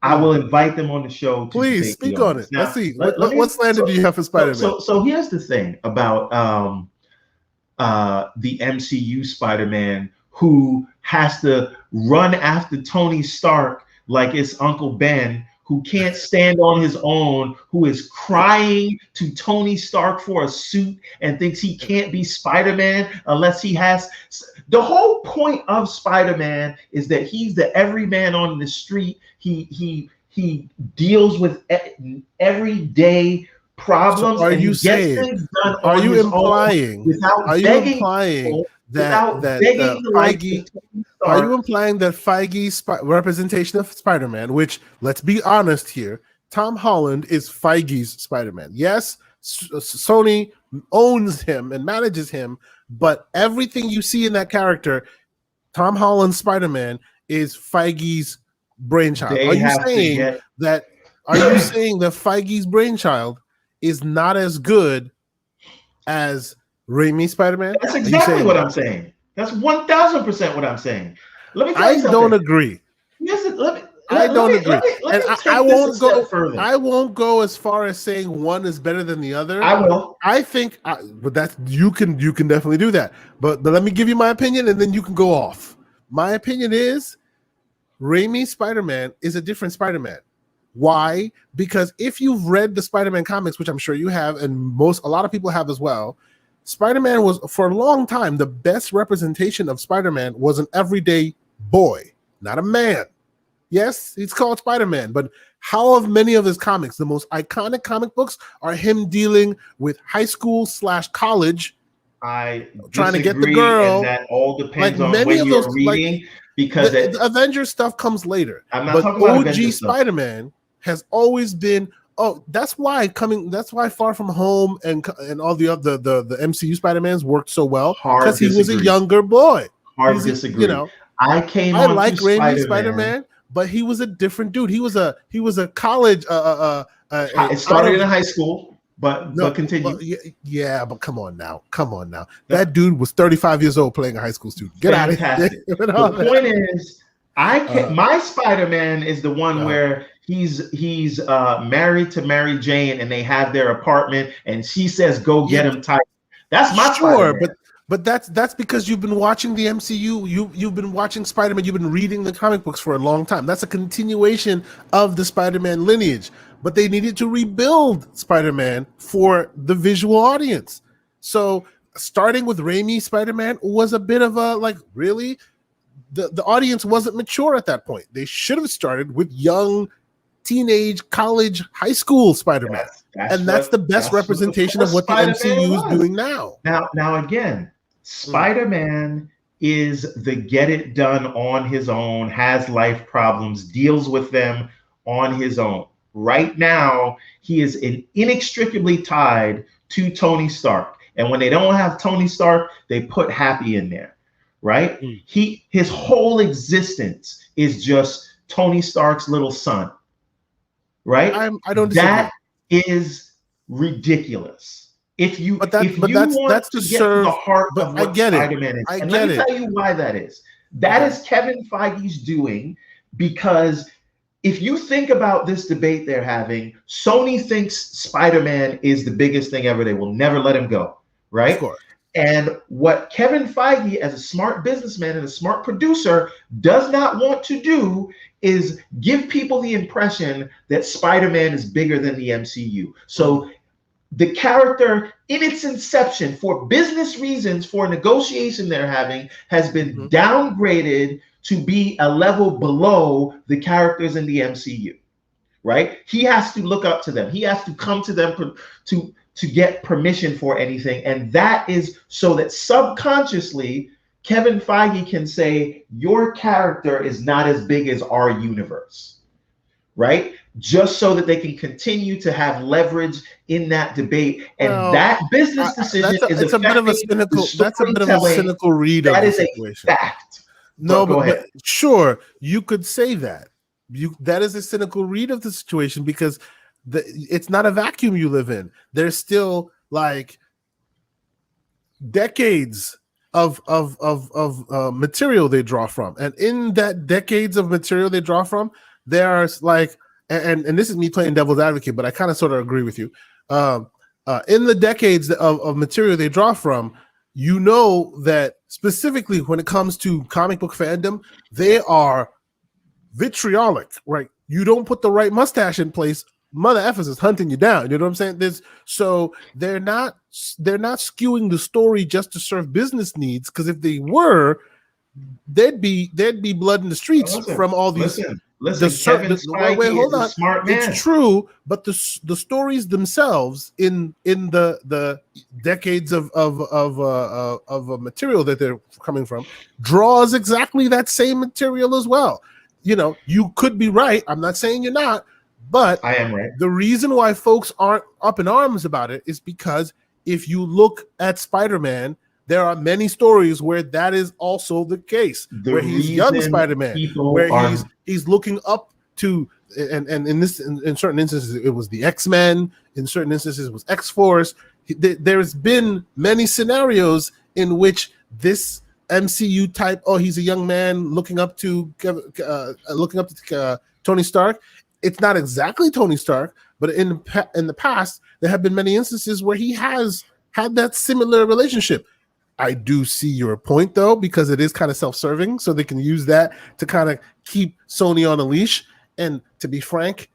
I will invite them on the show. Please speak on it. Now, let's see. What slander do you have for Spider-Man? So here's the thing about the MCU Spider-Man, who has to run after Tony Stark like it's Uncle Ben, who can't stand on his own, who is crying to Tony Stark for a suit and thinks he can't be Spider-Man unless he has. The whole point of Spider-Man is that he's the everyman on the street. He deals with everyday problems. So are you saying? Are you implying Feige's representation of Spider-Man, which, let's be honest here, Tom Holland is Feige's Spider-Man. Yes, Sony owns him and manages him, but everything you see in that character, Tom Holland's Spider-Man, is Feige's brainchild. Are you saying that Feige's brainchild is not as good as Raimi Spider-Man? That's exactly what I'm saying. That's 1,000% what I'm saying. Let me tell you something. I don't agree. I don't agree. And I won't go further. I won't go as far as saying one is better than the other. I will. I think, but that's you can definitely do that. But let me give you my opinion, and then you can go off. My opinion is Raimi's Spider-Man is a different Spider-Man. Why? Because if you've read the Spider-Man comics, which I'm sure you have, and a lot of people have as well, Spider-Man was, for a long time, the best representation of Spider-Man was an everyday boy, not a man. Yes, he's called Spider-Man, but how many of his comics, the most iconic comic books, are him dealing with high school / college, trying to get the girl? And that all depends on when you're reading. Because the Avengers stuff comes later. I'm not but talking about OG Spider-Man has always been. Oh, that's why Far From Home and all the other the MCU Spider-Mans worked so well, because he was a younger boy. Hard to disagree. I like Raimi Spider-Man, but he was a different dude. He was a college. It started in high school, but continue. But come on now. That dude was 35 years old playing a high school student. Get out of here. The point is, my Spider-Man is the one where he's married to Mary Jane, and they have their apartment, and she says, "Go get him tight." That's my Spider-Man. But that's because you've been watching the MCU. You've been watching Spider-Man. You've been reading the comic books for a long time. That's a continuation of the Spider-Man lineage. But they needed to rebuild Spider-Man for the visual audience. So starting with Raimi Spider-Man was a bit of a like, really? The audience wasn't mature at that point. They should have started with young, teenage, college, high school Spider-Man. That's the best representation of what the MCU is doing now. Now again, Spider-Man is the get it done on his own, has life problems, deals with them on his own. Right now, he is inextricably tied to Tony Stark. And when they don't have Tony Stark, they put Happy in there, right? His whole existence is just Tony Stark's little son, right? I don't disagree. That is ridiculous. If you want to get to the heart of what Spider-Man is, and let me tell you why that is. That is Kevin Feige's doing, because if you think about this debate they're having, Sony thinks Spider-Man is the biggest thing ever. They will never let him go, right? Of course. And what Kevin Feige, as a smart businessman and a smart producer, does not want to do is give people the impression that Spider-Man is bigger than the MCU. So the character in its inception, for business reasons, for negotiation they're having, has been downgraded to be a level below the characters in the MCU, right? He has to look up to them. He has to come to them to get permission for anything. And that is so that subconsciously, Kevin Feige can say, your character is not as big as our universe, right? Just so that they can continue to have leverage in that debate. And that business decision is a bit of a cynical. That's a bit of a cynical read of the situation. That is a fact. No, but sure, you could say that. That is a cynical read of the situation, because it's not a vacuum you live in. There's still like decades of material they draw from, and in that decades of material they draw from, there's like, and this is me playing devil's advocate, but I kind of sort of agree with you. In the decades of material they draw from, you know that specifically when it comes to comic book fandom, they are vitriolic, right? You don't put the right mustache in place, mother effers is hunting you down. You know what I'm saying? So they're not skewing the story just to serve business needs, because if they were, there'd be blood in the streets from all these. Listen, Kevin Feige hold on. Smart man. It's true, but the stories themselves in the decades of material that they're coming from draws exactly that same material as well. You know, you could be right. I'm not saying you're not, but I am right. The reason why folks aren't up in arms about it is because if you look at Spider-Man, there are many stories where that is also the case, where he's young Spider-Man, where he's looking up to, and in certain instances it was the X-Men, in certain instances it was X-Force. There's been many scenarios in which this MCU type, he's a young man looking up to Tony Stark. It's not exactly Tony Stark, but in the past there have been many instances where he has had that similar relationship. I do see your point, though, because it is kind of self-serving, so they can use that to kind of keep Sony on a leash. And to be frank,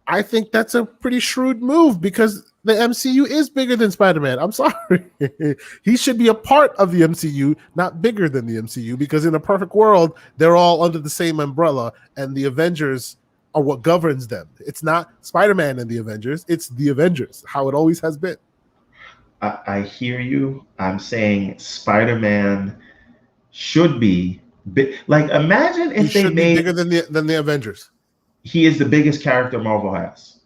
I think that's a pretty shrewd move, because the MCU is bigger than Spider-Man. I'm sorry. He should be a part of the MCU, not bigger than the MCU, because in a perfect world, they're all under the same umbrella, and the Avengers are what governs them. It's not Spider-Man and the Avengers, it's the Avengers, how it always has been. I hear you. I'm saying Spider-Man should be big. Like, imagine if they made bigger than the Avengers. He is the biggest character Marvel has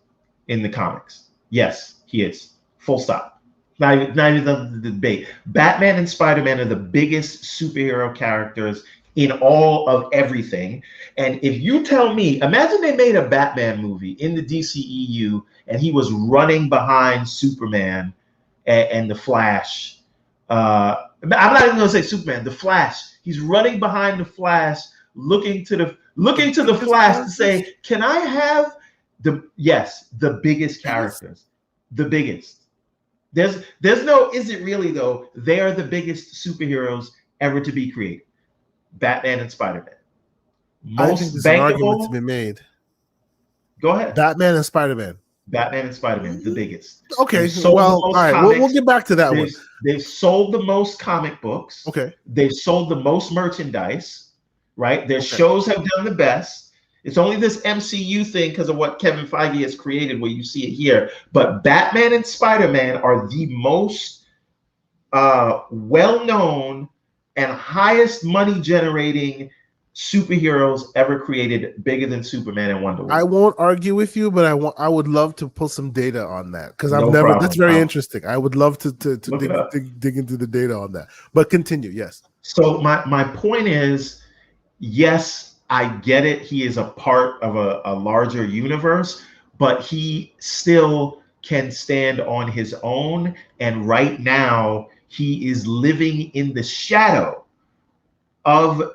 in the comics. Yes, he is. Full stop. Not even the debate. Batman and Spider-Man are the biggest superhero characters in all of everything. And if you tell me, imagine they made a Batman movie in the DCEU and he was running behind Superman and the Flash. I'm not even gonna say Superman, the Flash. He's running behind the Flash, looking to the Flash to say, "Can I have the biggest characters, the biggest?" There's no is it really though? They are the biggest superheroes ever to be created. Batman and Spider-Man. I think Most there's an argument to bankable. be made. Go ahead. Batman and Spider-Man. Batman and Spider-Man, the biggest. Okay, They've sold well, the all most right, comics. we'll get back to that one. They've sold the most comic books. Okay. They've sold the most merchandise, right? Their shows have done the best. It's only this MCU thing because of what Kevin Feige has created where you see it here. But Batman and Spider-Man are the most well-known and highest money-generating superheroes ever created, bigger than Superman and Wonder Woman. I won't argue with you, but I would love to pull some data on that because I've No never. problem. That's very interesting. I would love to Look it up. dig into the data on that. But continue. Yes. So my point is, yes, I get it. He is a part of a larger universe, but he still can stand on his own. And right now, he is living in the shadow of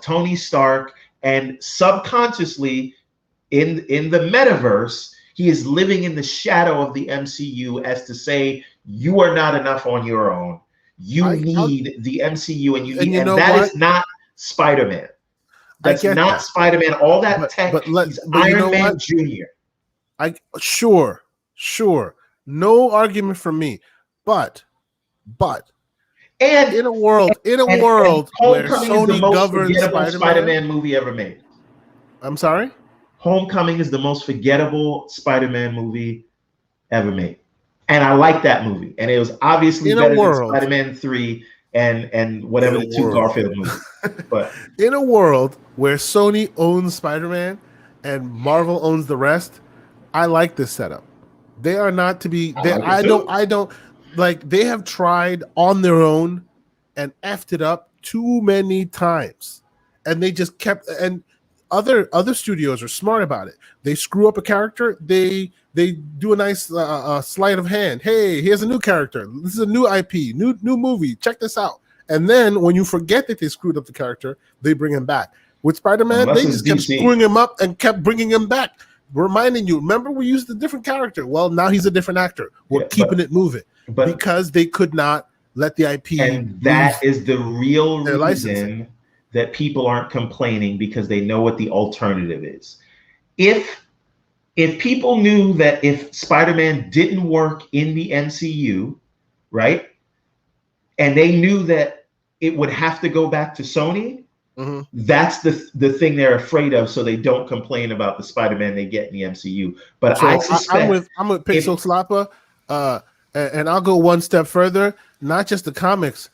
Tony Stark, and subconsciously in the metaverse, he is living in the shadow of the MCU as to say, you are not enough on your own. You need the MCU, and that is not Spider-Man. That's not Spider-Man. All that tech. He's Iron Man Jr. Sure. No argument from me. But and in a world where Sony governs Spider-Man movie ever made. I'm sorry? Homecoming is the most forgettable Spider-Man movie ever made. And I like that movie. And it was obviously better than Spider-Man 3 and whatever the two Garfield movies. But in a world where Sony owns Spider-Man and Marvel owns the rest, I like this setup. They are not to be I don't like they have tried on their own and effed it up too many times. And they just kept and other studios are smart about it. They screw up a character, they do a nice sleight of hand. Hey, here's a new character. This is a new IP, new movie. Check this out. And then when you forget that they screwed up the character, they bring him back. With Spider-Man, they just kept screwing him up and kept bringing him back, reminding you, remember we used a different character. Well, now he's a different actor. We're keeping it moving. Because they could not let the IP. And that is the real reason that people aren't complaining, because they know what the alternative is. If people knew that if Spider-Man didn't work in the MCU, right, and they knew that it would have to go back to Sony, that's the thing they're afraid of, so they don't complain about the Spider-Man they get in the MCU. But I suspect I'm with Pixel Slapper, and I'll go one step further. Not just the comics.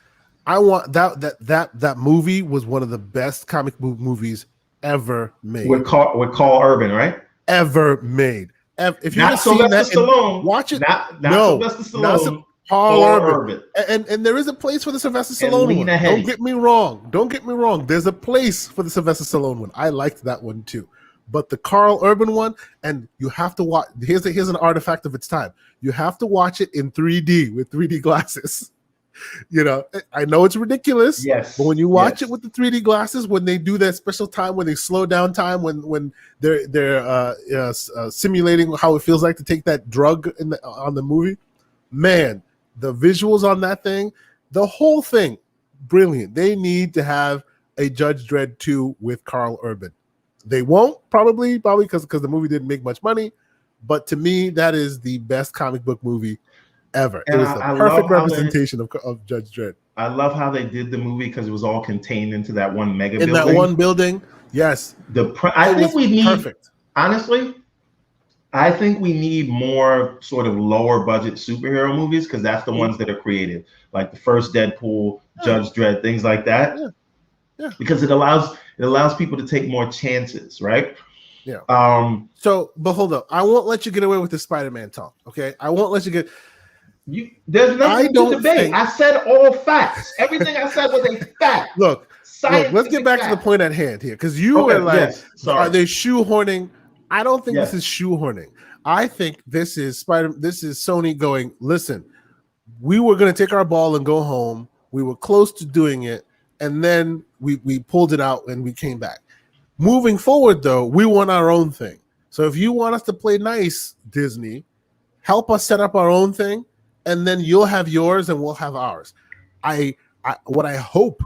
I want that movie was one of the best comic book movies ever made. With Carl Urban, right? Ever made. If you've seen that, Stallone, watch it. Not Sylvester Stallone. Carl Urban. And there is a place for the Sylvester Stallone one. Don't get me wrong. There's a place for the Sylvester Stallone one. I liked that one too. But the Carl Urban one, and you have to watch. Here's an artifact of its time. You have to watch it in 3D with 3D glasses. You know, I know it's ridiculous. Yes. But when you watch it with the 3D glasses, when they do that special time, when they slow down time, when they're simulating how it feels like to take that drug on the movie, man, the visuals on that thing, the whole thing, brilliant. They need to have a Judge Dredd 2 with Carl Urban. They won't probably because the movie didn't make much money, but to me, that is the best comic book movie ever. And it was the perfect representation of Judge Dredd. I love how they did the movie because it was all contained into that one mega building. In that one building, yes. I think we need, honestly, I think we need more sort of lower budget superhero movies, because that's the ones that are creative, like the first Deadpool, Judge Dredd, things like that. Yeah. Because it allows people to take more chances, right? Yeah. But hold up, I won't let you get away with the Spider-Man talk. Okay, I won't let you get. There's nothing to debate. I said all facts. Everything I said was a fact. Look, let's get back to the point at hand here, because you were like, are they shoehorning? I don't think this is shoehorning. I think this is Sony going, listen, we were going to take our ball and go home. We were close to doing it, and then we pulled it out and we came back. Moving forward, though, we want our own thing. So if you want us to play nice, Disney, help us set up our own thing, and then you'll have yours and we'll have ours. What I hope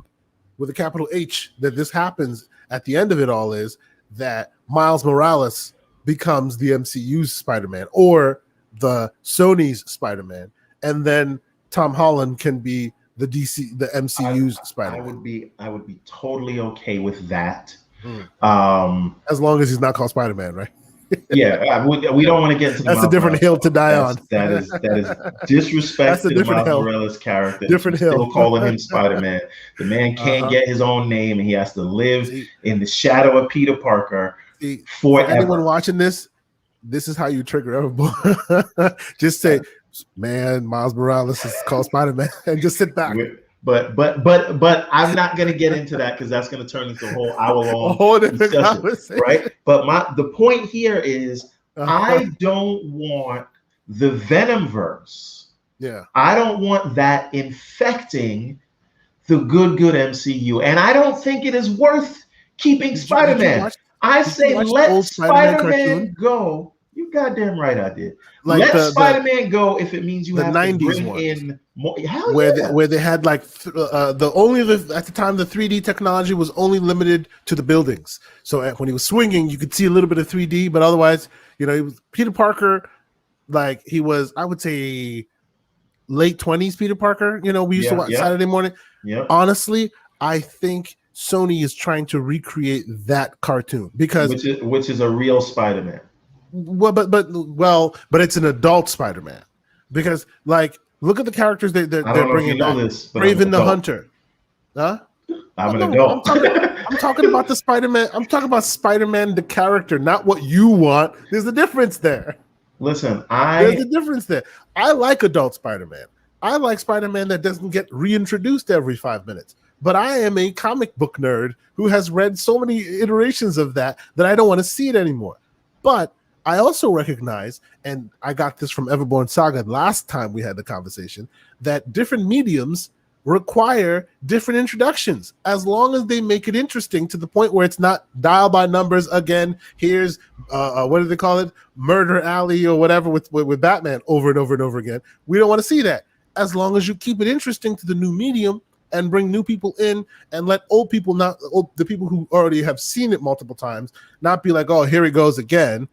with a capital H that this happens at the end of it all is that Miles Morales becomes the MCU's Spider-Man or the Sony's Spider-Man, and then Tom Holland can be the MCU's Spider-Man. I would be totally okay with that. As long as he's not called Spider-Man, right? Yeah, we don't want to get into that's a different hill to die on. That is disrespect to the Miles Morales character. Different hill. Still calling him Spider-Man. The man can't get his own name, and he has to live in the shadow of Peter Parker forever. For anyone watching this is how you trigger everyone. Just say, "Man, Miles Morales is called Spider-Man," and just sit back. But I'm not going to get into that because that's going to turn into a whole hour-long discussion, right? But the point here is I don't want the Venomverse. Yeah, I don't want that infecting the good MCU, and I don't think it is worth keeping Spider-Man. I say let Spider-Man go. You goddamn right I did. Let Spider-Man go if it means you have to bring in more. Where they had like at the time the 3D technology was only limited to the buildings. So when he was swinging, you could see a little bit of 3D, but otherwise, he was Peter Parker. Like he was, I would say, late 20s Peter Parker. We used to watch Saturday morning. Yeah. Honestly, I think Sony is trying to recreate that cartoon because which is a real Spider-Man. Well, but it's an adult Spider-Man because, like, look at the characters they're bringing back. Raven the Hunter, huh? I'm an adult. I'm talking about the Spider-Man. I'm talking about Spider-Man the character, not what you want. There's a difference there. Listen, there's a difference there. I like adult Spider-Man. I like Spider-Man that doesn't get reintroduced every 5 minutes. But I am a comic book nerd who has read so many iterations of that I don't want to see it anymore. But I also recognize, and I got this from Everborn Saga last time we had the conversation, that different mediums require different introductions as long as they make it interesting to the point where it's not dial by numbers again. Here's what do they call it? Murder Alley or whatever with Batman over and over and over again. We don't want to see that. As long as you keep it interesting to the new medium and bring new people in and let old people the people who already have seen it multiple times not be like, oh, here he goes again.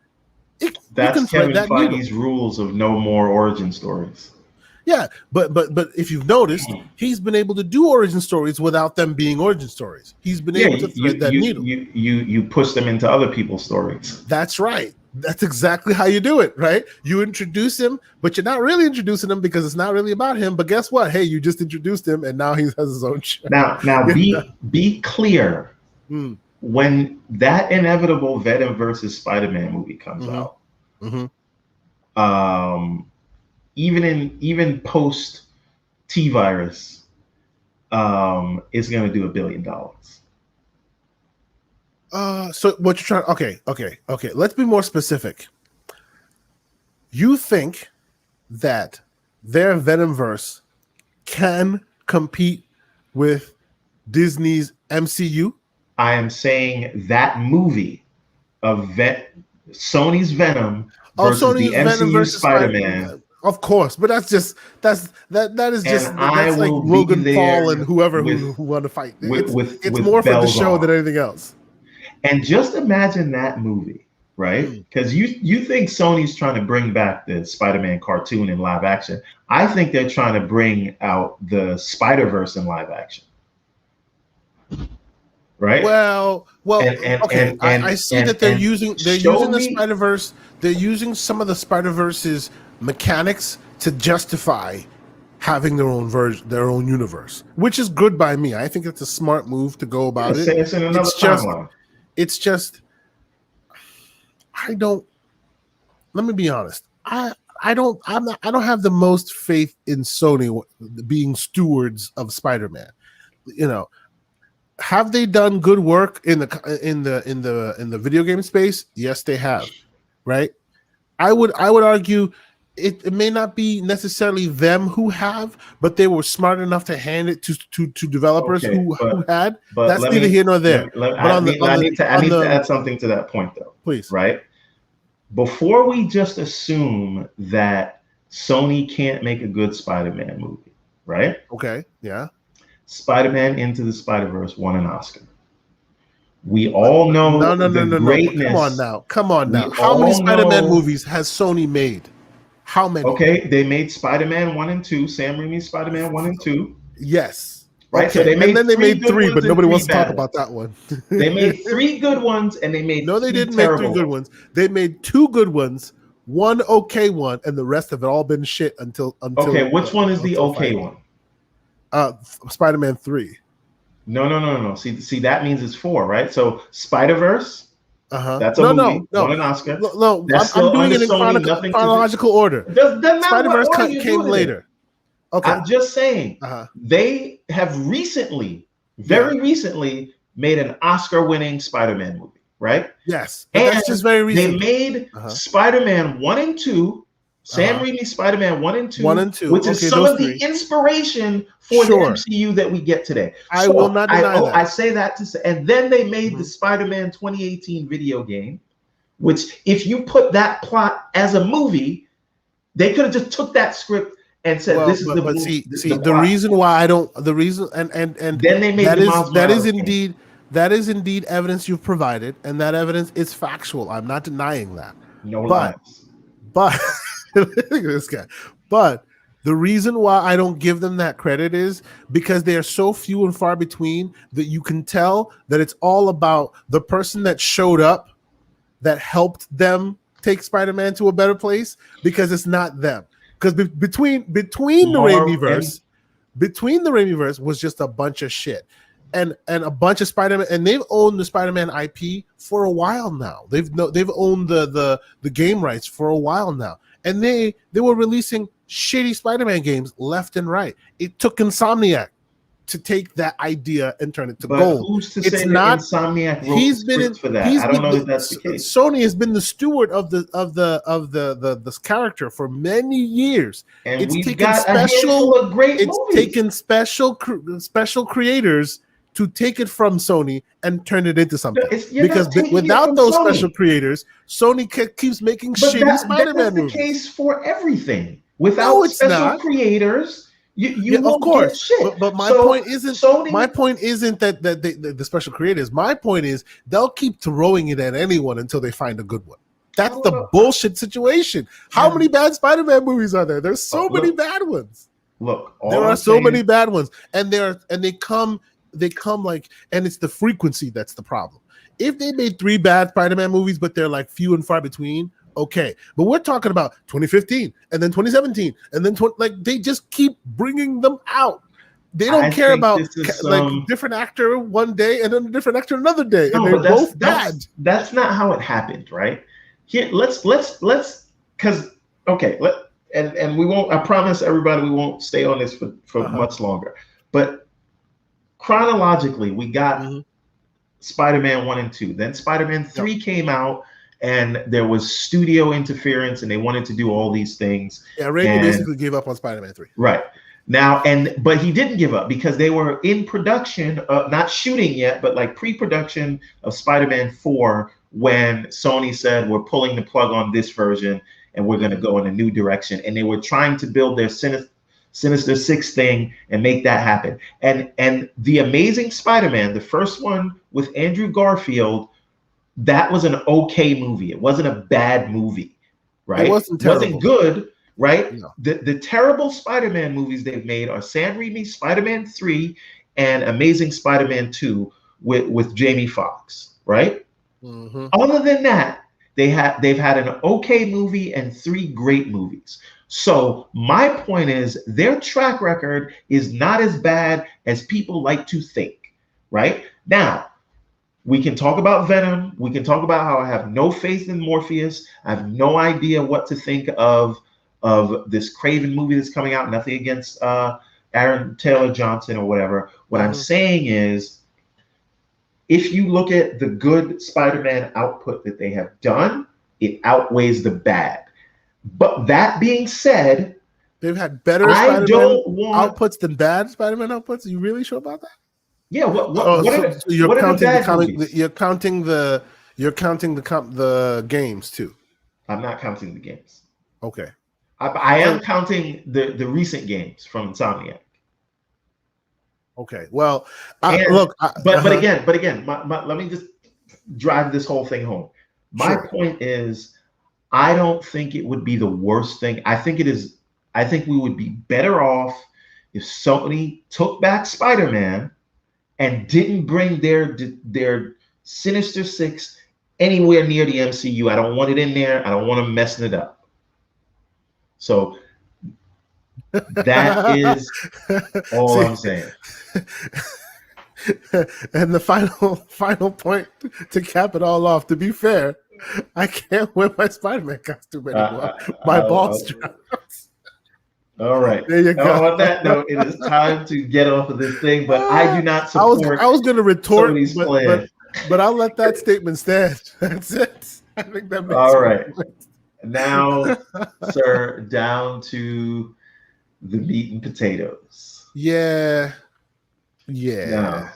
That's Kevin Feige's rules of no more origin stories. Yeah, but if you've noticed, he's been able to do origin stories without them being origin stories. He's been able to thread that needle. You push them into other people's stories. That's right. That's exactly how you do it, right? You introduce him, but you're not really introducing him because it's not really about him. But guess what? Hey, you just introduced him, and now he has his own show. Now be clear. When that inevitable Venom versus Spider-Man movie comes out, even post T-Virus, it's going to do $1 billion. So what you're trying? Okay. Let's be more specific. You think that their Venomverse can compete with Disney's MCU? I am saying that movie of Sony's Venom versus the MCU Spider-Man. Of course, but that is just that's like Logan Paul and whoever who want to fight. It's more for the show than anything else. And just imagine that movie, right? Because you think Sony's trying to bring back the Spider-Man cartoon in live action. I think they're trying to bring out the Spider-Verse in live action. Right. Well. Okay. I see that they're using the Spider-Verse. They're using some of the Spider-Verse's mechanics to justify having their own version, their own universe, which is good by me. I think it's a smart move to go about it. It's in another timeline. It's just, I don't. Let me be honest. I don't have the most faith in Sony being stewards of Spider-Man. Have they done good work in the video game space? Yes, they have. Right. I would argue it may not be necessarily them who have, but they were smart enough to hand it to developers who had. But that's neither here nor there. I need to add something to that point, though. Please. Right. Before we just assume that Sony can't make a good Spider-Man movie, right? Okay. Yeah. Spider-Man Into the Spider-Verse won an Oscar. We all know the No. But come on greatness. now. Come on now. We How many all Spider-Man know. movies has Sony made? How many? Okay, they made Spider-Man 1 and 2, Sam Raimi's Spider-Man 1 and 2, Yes. right? So Okay. they And made then they three made good three, ones but and nobody three wants to talk bad about ones. that one. They made 3 good ones and they made No, they 3 didn't make 3 terrible good ones. They made 2 good ones, 1 okay one, and the rest of it all been shit until Okay, which one is the okay finally. one? Spider-Man 3. No. See, that means it's 4, right? So Spider-Verse, that's a No, movie, won an Oscar. no. That's I'm still doing under it in Sony, nothing to do. chronological order. Doesn't matter what Spider-Verse order you came do it in. later. Okay. I'm just saying, Uh-huh. they have recently, very recently, made an Oscar-winning Spider-Man movie, right? Yes, but And that's just very recent. they made Spider-Man 1 and 2, Sam Raimi's Spider-Man 1 and 2, 1 and 2, which is some of the inspiration for the MCU that we get today. I will not deny that. I say that to say, and then they made the Spider-Man 2018 video game, which if you put that plot as a movie, they could have just took that script and said, "This is the movie." See, the reason why I don't, the reason, and then they made that is indeed evidence you've provided, and that evidence is factual. I'm not denying that. No lies. But look at this guy. But the reason why I don't give them that credit is because they are so few and far between that you can tell that it's all about the person that showed up that helped them take Spider-Man to a better place, because it's not them. Because between the Raimiverse was just a bunch of shit. And a bunch of Spider-Man, and they've owned the Spider-Man IP for a while now. They've owned the game rights for a while now, and they were releasing shitty Spider-Man games left and right. It took Insomniac to take that idea and turn it to gold. Who's to say that Insomniac wrote the scripts for that? I don't know if that's the case. Sony has been the steward of this character for many years. And we've got a handful of great movies. It's taken special creators to take it from Sony and turn it into something. Because without those special creators, Sony keeps making shitty Spider-Man movies. That's the case for everything. Without special creators, you won't get shit. But my point isn't that the special creators. My point is they'll keep throwing it at anyone until they find a good one. That's the bullshit situation. How many bad Spider-Man movies are there? There's so many bad ones. Look, there are so many bad ones, and they come like, and it's the frequency that's the problem. If they made 3 bad Spider-Man movies, but they're like few and far between, okay. But we're talking about 2015 and then 2017 and then they just keep bringing them out. They don't care about like different actor one day and then a different actor another day, and they're both bad. That's not how it happened, right? Here, let's because and we won't. I promise everybody we won't stay on this for much longer, but. Chronologically, we got Spider-Man 1 and 2. Then Spider-Man 3 came out, and there was studio interference, and they wanted to do all these things. Yeah, Raimi basically gave up on Spider-Man 3. Right. Now, but he didn't give up because they were in production, not shooting yet, but like pre-production of Spider-Man 4 when Sony said, we're pulling the plug on this version, and we're going to go in a new direction. And they were trying to build their Sinister Six thing and make that happen. And the Amazing Spider-Man, the first one with Andrew Garfield, that was an okay movie. It wasn't a bad movie, right? It wasn't terrible. It wasn't good, right? No. The terrible Spider-Man movies they've made are Sam Raimi's Spider-Man 3 and Amazing Spider-Man 2 with Jamie Foxx, right? Other than that, they've had an okay movie and 3 great movies. So my point is their track record is not as bad as people like to think, right? Now, we can talk about Venom. We can talk about how I have no faith in Morpheus. I have no idea what to think of this Craven movie that's coming out. Nothing against Aaron Taylor Johnson or whatever. What I'm saying is, if you look at the good Spider-Man output that they have done, it outweighs the bad. But that being said, they've had better Spider-Man outputs than bad Spider-Man outputs. Are you really sure about that? Yeah. You're counting the games too. I'm not counting the games. Okay. I am counting the recent games from Insomniac. Okay. Well, And, look, but again, let me just drive this whole thing home. My point is, I don't think it would be the worst thing. I think it is. I think we would be better off if Sony took back Spider-Man and didn't bring their Sinister Six anywhere near the MCU. I don't want it in there. I don't want them messing it up. So that is all I'm saying. And the final point to cap it all off. To be fair, I can't wear my Spider-Man costume anymore. My ball straps. All right. There you go. On that note, it is time to get off of this thing. But I do not support. I was going to retort, but I'll let that statement stand. That's it. I think that makes all right. Now, sir, down to the meat and potatoes. Yeah. Now,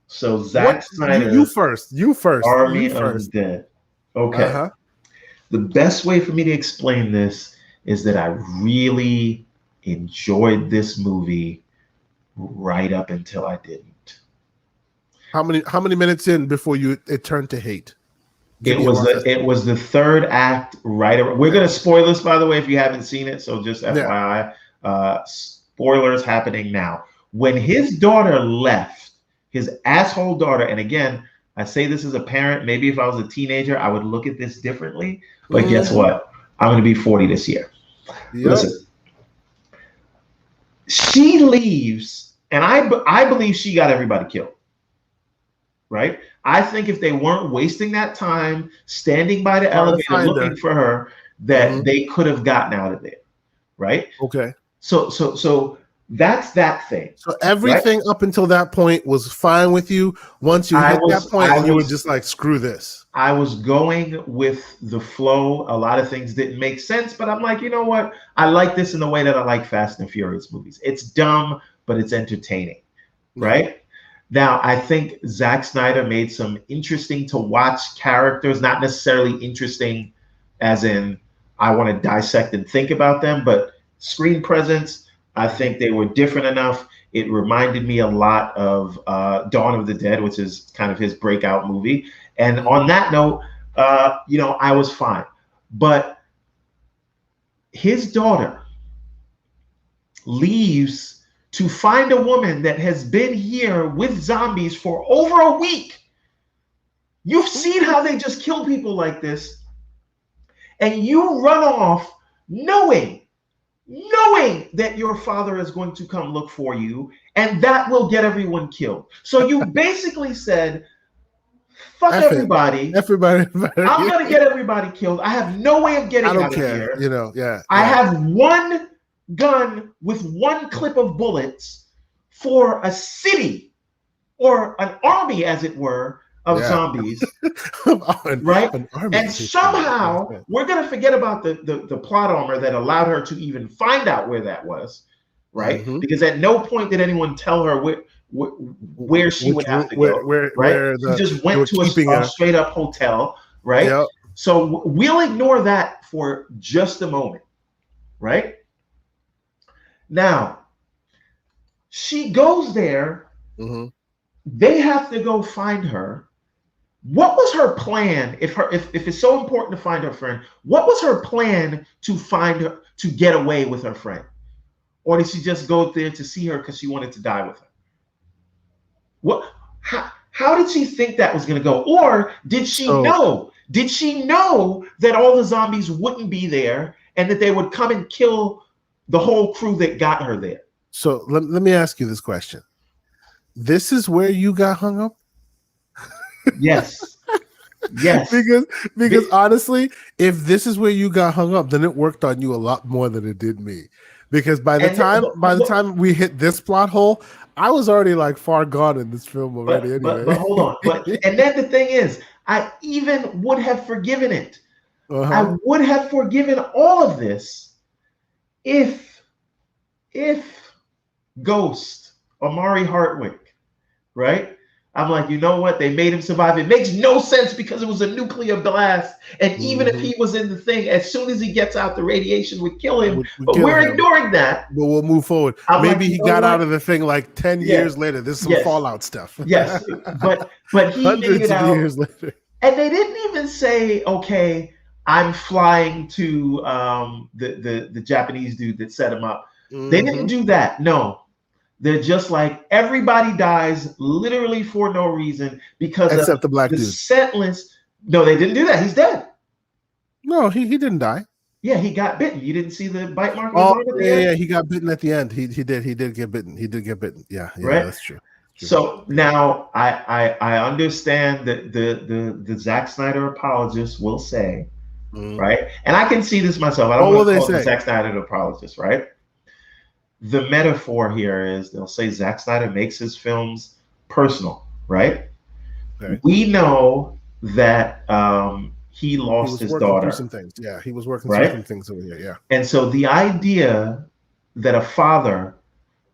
so Zack Snyder. You first. Army of the Dead. Okay. The best way for me to explain this is that I really enjoyed this movie right up until I didn't. How many minutes in before it turned to hate? It was the third act we're going to spoil this, by the way, if you haven't seen it. So just FYI, spoilers happening now. When his daughter left, his asshole daughter, and again, I say this as a parent, maybe if I was a teenager, I would look at this differently. But guess what? I'm going to be 40 this year. Yep. Listen, she leaves, and I believe she got everybody killed. Right? I think if they weren't wasting that time standing by the elevator looking for her, that they could have gotten out of there. Right? Okay. So that's that thing. So everything up until that point was fine with you. Once you hit that point, you were just like, screw this. I was going with the flow. A lot of things didn't make sense, but I'm like, you know what? I like this in the way that I like Fast and Furious movies. It's dumb, but it's entertaining. Right? Now, I think Zack Snyder made some interesting to watch characters, not necessarily interesting as in I want to dissect and think about them, but screen presence, I think they were different enough. It reminded me a lot of Dawn of the Dead, which is kind of his breakout movie. And on that note, I was fine. But his daughter leaves to find a woman that has been here with zombies for over a week. You've seen how they just kill people like this. And you run off knowing that your father is going to come look for you, and that will get everyone killed. So you basically said, fuck everybody. I'm going to get everybody killed. I have no way of getting out of here. I have one gun with one clip of bullets for a city or an army, as it were, of zombies. Right? And somehow we're going to forget about the plot armor that allowed her to even find out where that was. Right? Because at no point did anyone tell her where she would have to go. She just went to a straight up hotel. Right? Yep. So we'll ignore that for just a moment. Right? Now, she goes there. They have to go find her. What was her plan? If it's so important to find her friend, what was her plan to find her, to get away with her friend? Or did she just go there to see her because she wanted to die with her? How did she think that was going to go? Or did she know? Did she know that all the zombies wouldn't be there and that they would come and kill the whole crew that got her there? So let me ask you this question. This is where you got hung up? Yes. Because honestly, if this is where you got hung up, then it worked on you a lot more than it did me. Because by the time we hit this plot hole, I was already like far gone in this film already. But hold on. And then the thing is, I even would have forgiven it. I would have forgiven all of this if Ghost, Amari Hartwick, right, I'm like, you know what? They made him survive. It makes no sense because it was a nuclear blast. And even if he was in the thing, as soon as he gets out, the radiation would kill him. We But kill we're him. ignoring that. But we'll move forward. I'm Maybe like, he got out of the thing like 10 years later. There's some fallout stuff. Yes. But he made it out. Years later. And they didn't even say, okay, I'm flying to the Japanese dude that set him up. They didn't do that. No. They're just like, everybody dies literally for no reason because except the black dude. Sentless. No, they didn't do that. He's dead. No, he didn't die. Yeah, he got bitten. You didn't see the bite mark? Yeah, he got bitten at the end. He did get bitten. He did get bitten. Yeah, right? That's true. So now I understand that the Zack Snyder apologists will say, right? And I can see this myself. I don't want to call the Zack Snyder apologist, right? The metaphor here is they'll say Zack Snyder makes his films personal, right? We know that he lost his daughter. Some things. Yeah, he was working through some things over here. Yeah. And so the idea that a father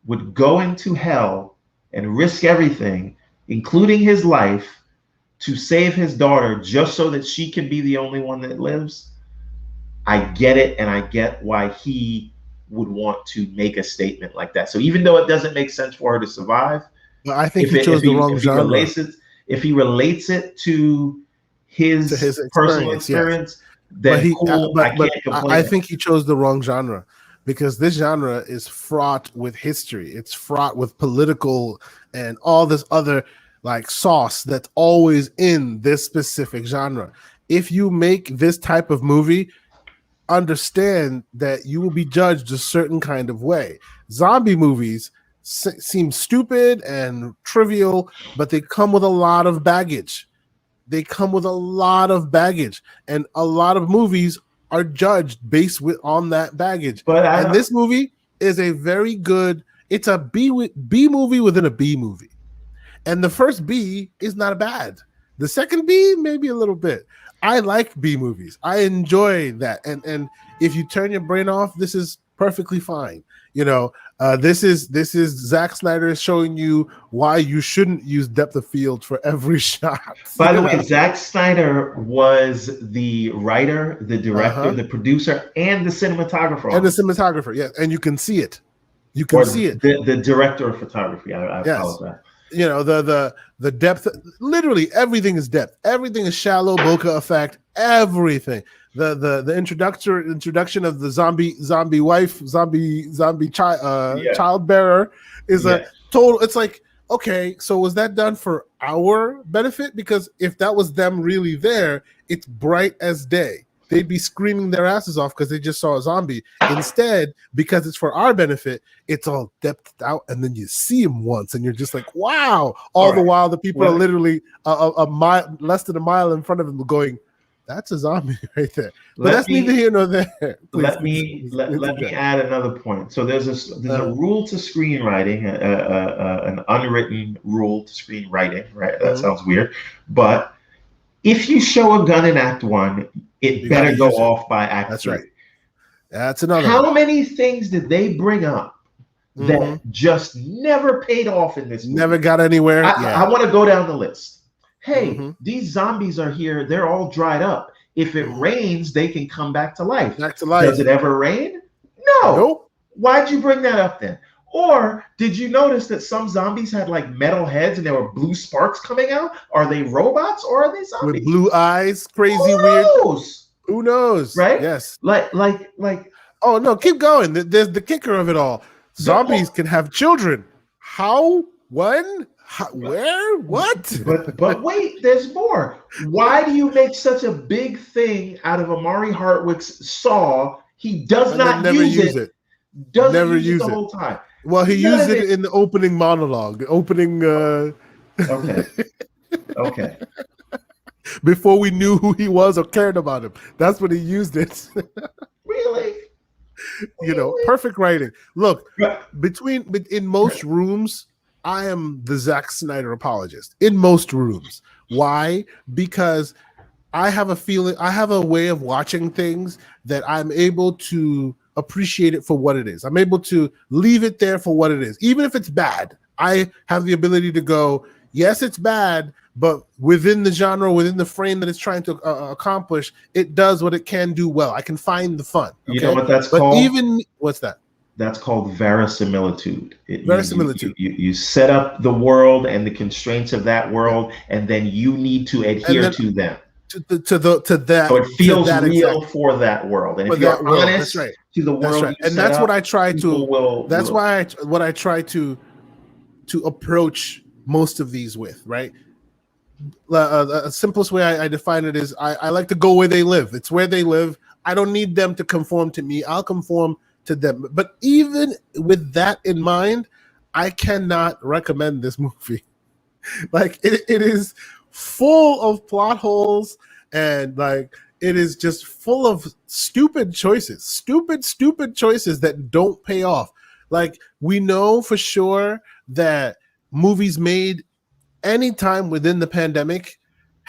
would go into hell and risk everything, including his life, to save his daughter just so that she can be the only one that lives, I get it, and I get why he would want to make a statement like that. So even though it doesn't make sense for her to survive, well, I think he chose the wrong genre. If he relates it to his personal experience, then cool. I can't complain. I think he chose the wrong genre because this genre is fraught with history. It's fraught with political and all this other like sauce that's always in this specific genre. If you make this type of movie, understand that you will be judged a certain kind of way. Zombie movies seem stupid and trivial, but they come with a lot of baggage. And a lot of movies are judged based on that baggage. And this movie is a very good. It's a B movie within a B movie, and the first B is not bad. The second B, maybe a little bit. I like B movies. I enjoy that. And if you turn your brain off, this is perfectly fine. You know, this is Zack Snyder showing you why you shouldn't use depth of field for every shot. By the way, Zack Snyder was the writer, the director, the producer, and the cinematographer. Yes. And you can see it. The director of photography. I apologize. You know, the depth, literally everything is depth. Everything is shallow, bokeh effect, everything. The introduction of the zombie wife, child bearer is a total. It's like, okay, so was that done for our benefit? Because if that was them really there, it's bright as day. They'd be screaming their asses off because they just saw a zombie. Instead, because it's for our benefit, it's all depthed out, and then you see him once, and you're just like, wow. All the while, the people are literally a mile, less than a mile in front of him going, that's a zombie right there. But that's neither here nor there. Let me add another point. So there's a rule to screenwriting, an unwritten rule to screenwriting, right? That sounds weird. But if you show a gun in Act 1, it better go off by Act 3. That's right. That's another How many things did they bring up that just never paid off in this movie? Never got anywhere. I want to go down the list. Hey, these zombies are here. They're all dried up. If it rains, they can come back to life. Does it ever rain? No. Nope. Why'd you bring that up then? Or did you notice that some zombies had like metal heads and there were blue sparks coming out? Are they robots or are they zombies? With blue eyes, crazy, weird. Who knows? Right? Yes. Like. Oh no, keep going. There's the kicker of it all. Zombies can have children. How? When? How, where? What? But wait, there's more. Why do you make such a big thing out of Amari Hartwick's Saw? He does not use it. Doesn't use it the whole time. Well, he used it in the opening monologue. Okay. Before we knew who he was or cared about him. That's when he used it. Really? You know, perfect writing. Look, in most rooms, I am the Zack Snyder apologist. In most rooms. Why? Because I have a feeling, I have a way of watching things that I'm able to appreciate it for what it is. I'm able to leave it there for what it is. Even if it's bad, I have the ability to go, Yes, it's bad, but within the genre, within the frame that it's trying to accomplish, it does what it can do well. I can find the fun. You know Okay, what that's but called? even what's that? That's called verisimilitude. It means Verisimilitude, you set up the world and the constraints of that yeah, world, and then you need to and adhere then to them. to So it feels that real exact for that world. And for if you're that world. That's honest right. to the That's world right. you And set that's what up, I try people to. That's will. why what I try to approach most of these with, right? The simplest way I define it is I like to go where they live. It's where they live. I don't need them to conform to me. I'll conform to them. But even with that in mind, I cannot recommend this movie. Like it is full of plot holes, and like it is just full of stupid stupid choices that don't pay off. Like we know for sure that movies made anytime within the pandemic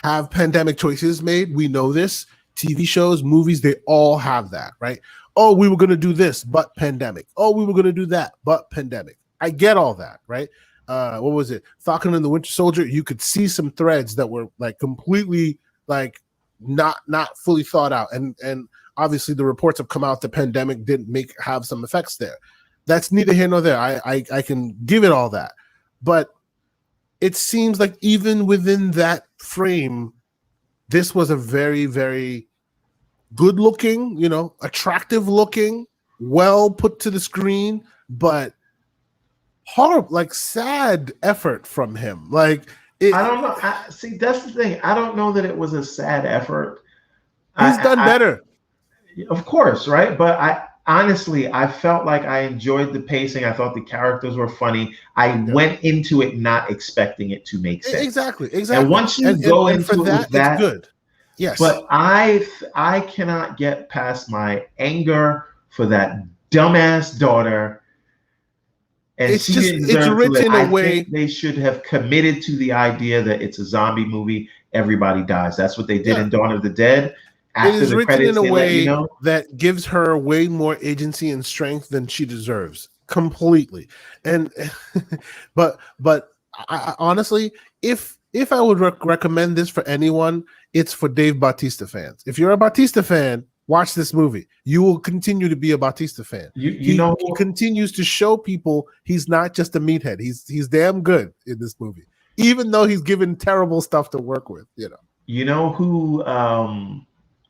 have pandemic choices made. We know this. TV shows, movies, they all have that, right? Oh, we were going to do this, but pandemic. Oh, we were going to do that, but pandemic. I get all that, right? What was it? Falcon and the Winter Soldier. You could see some threads that were like completely like not fully thought out, and obviously the reports have come out the pandemic didn't have some effects there. That's neither here nor there. I can give it all that, but it seems like even within that frame, this was a very, very good looking, attractive looking, well put to the screen, but horrible, like sad effort from him. Like I don't know. See, that's the thing. I don't know that it was a sad effort. He's done better. Of course, right? But I honestly, I felt like I enjoyed the pacing. I thought the characters were funny. I went into it not expecting it to make sense. Exactly. And once you go and for into it that, with that, it's good. Yes. But I cannot get past my anger for that dumbass daughter. And it's she just didn't deserve it's written to live. away. I think they should have committed to the idea that it's a zombie movie. Everybody dies. That's what they did in Dawn of the Dead. It is written credits, in a way that gives her way more agency and strength than she deserves, completely. And but I, honestly, if I would recommend this for anyone, it's for Dave Bautista fans. If you're a Bautista fan, watch this movie. You will continue to be a Bautista fan. He continues to show people he's not just a meathead. He's damn good in this movie, even though he's given terrible stuff to work with. You know who?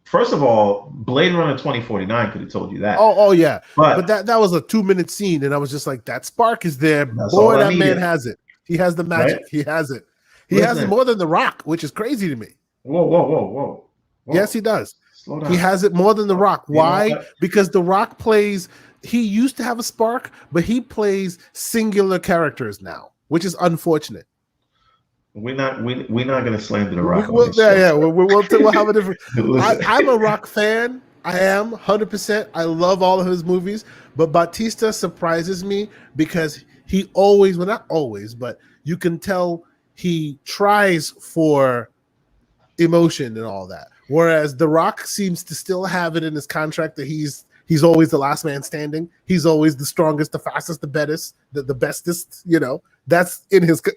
First of all, Blade Runner 2049 could have told you that. Oh yeah. But that was a 2-minute scene, and I was just like, that spark is there. Boy, that man has it. He has the magic. Right? He has it. He has it more than The Rock, which is crazy to me. Whoa. Yes, he does. He has it more than The Rock. Why? Because The Rock he used to have a spark, but he plays singular characters now, which is unfortunate. We're not going to slander The Rock. We'll have a different. I'm a Rock fan. I am 100%. I love all of his movies, but Bautista surprises me because he always, well, not always, but you can tell he tries for emotion and all that. Whereas The Rock seems to still have it in his contract that he's always the last man standing. He's always the strongest, the fastest, the bestest, the bestest. That's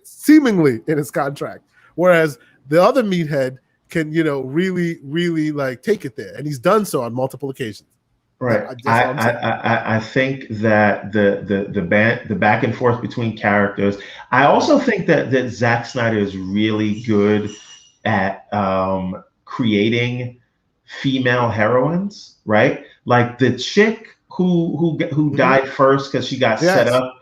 seemingly in his contract. Whereas the other meathead can, really, really like take it there, and he's done so on multiple occasions. Right. I think that the back and forth between characters. I also think that Zack Snyder is really good at creating female heroines, right? Like the chick who died first because she got set up.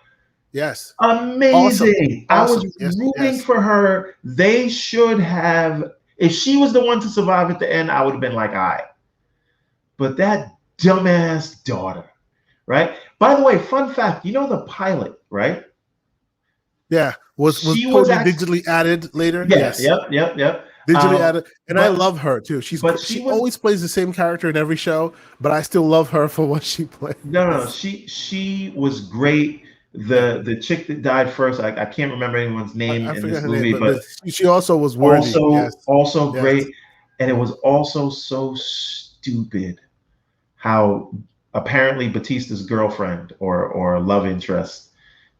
Yes. Amazing. Awesome. I was rooting for her. They should have, if she was the one to survive at the end, I would have been like, all right. But that dumbass daughter, right? By the way, fun fact, the pilot, right? Yeah. Was totally digitally added later? Yeah, yes. Yep. Digitally added. And I love her too. She always plays the same character in every show, but I still love her for what she played. No. She was great. The chick that died first, I can't remember anyone's name in this movie, but she also was worthy. Also great. And it was also so stupid how apparently Batista's girlfriend or love interest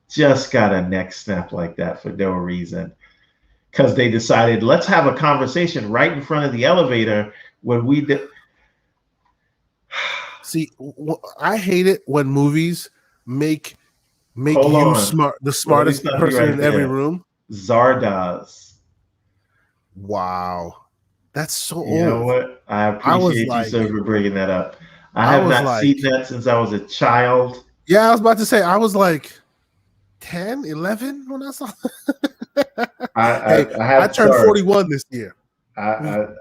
just got a neck snap like that for no reason. because they decided let's have a conversation right in front of the elevator when we did. See, I hate it when movies make Hold you on. smart, the Let me smartest stop you person right in every there. room. Zardoz. Wow, that's so You know old. what? I I was appreciate you, like, sir, for bringing that up. I I have was not like, seen that since I was a child. yeah, I was about to say, I was like 10, 11 when I saw. Hey, I I had turned sorry. 41 this year. I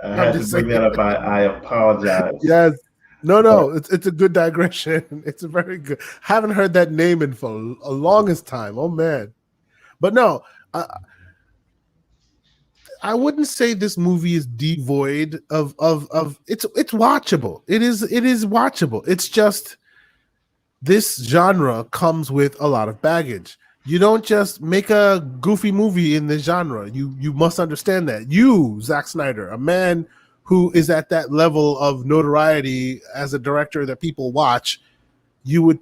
I'm had to just saying. bring that up. I apologize. Yes. No, But it's a good digression. It's a very good. Haven't heard that name in for a longest time. Oh man, but no, I wouldn't say this movie is devoid of it's watchable. It is watchable. It's just this genre comes with a lot of baggage. You don't just make a goofy movie in this genre. You must understand that. You, Zack Snyder, a man who is at that level of notoriety as a director that people watch, you would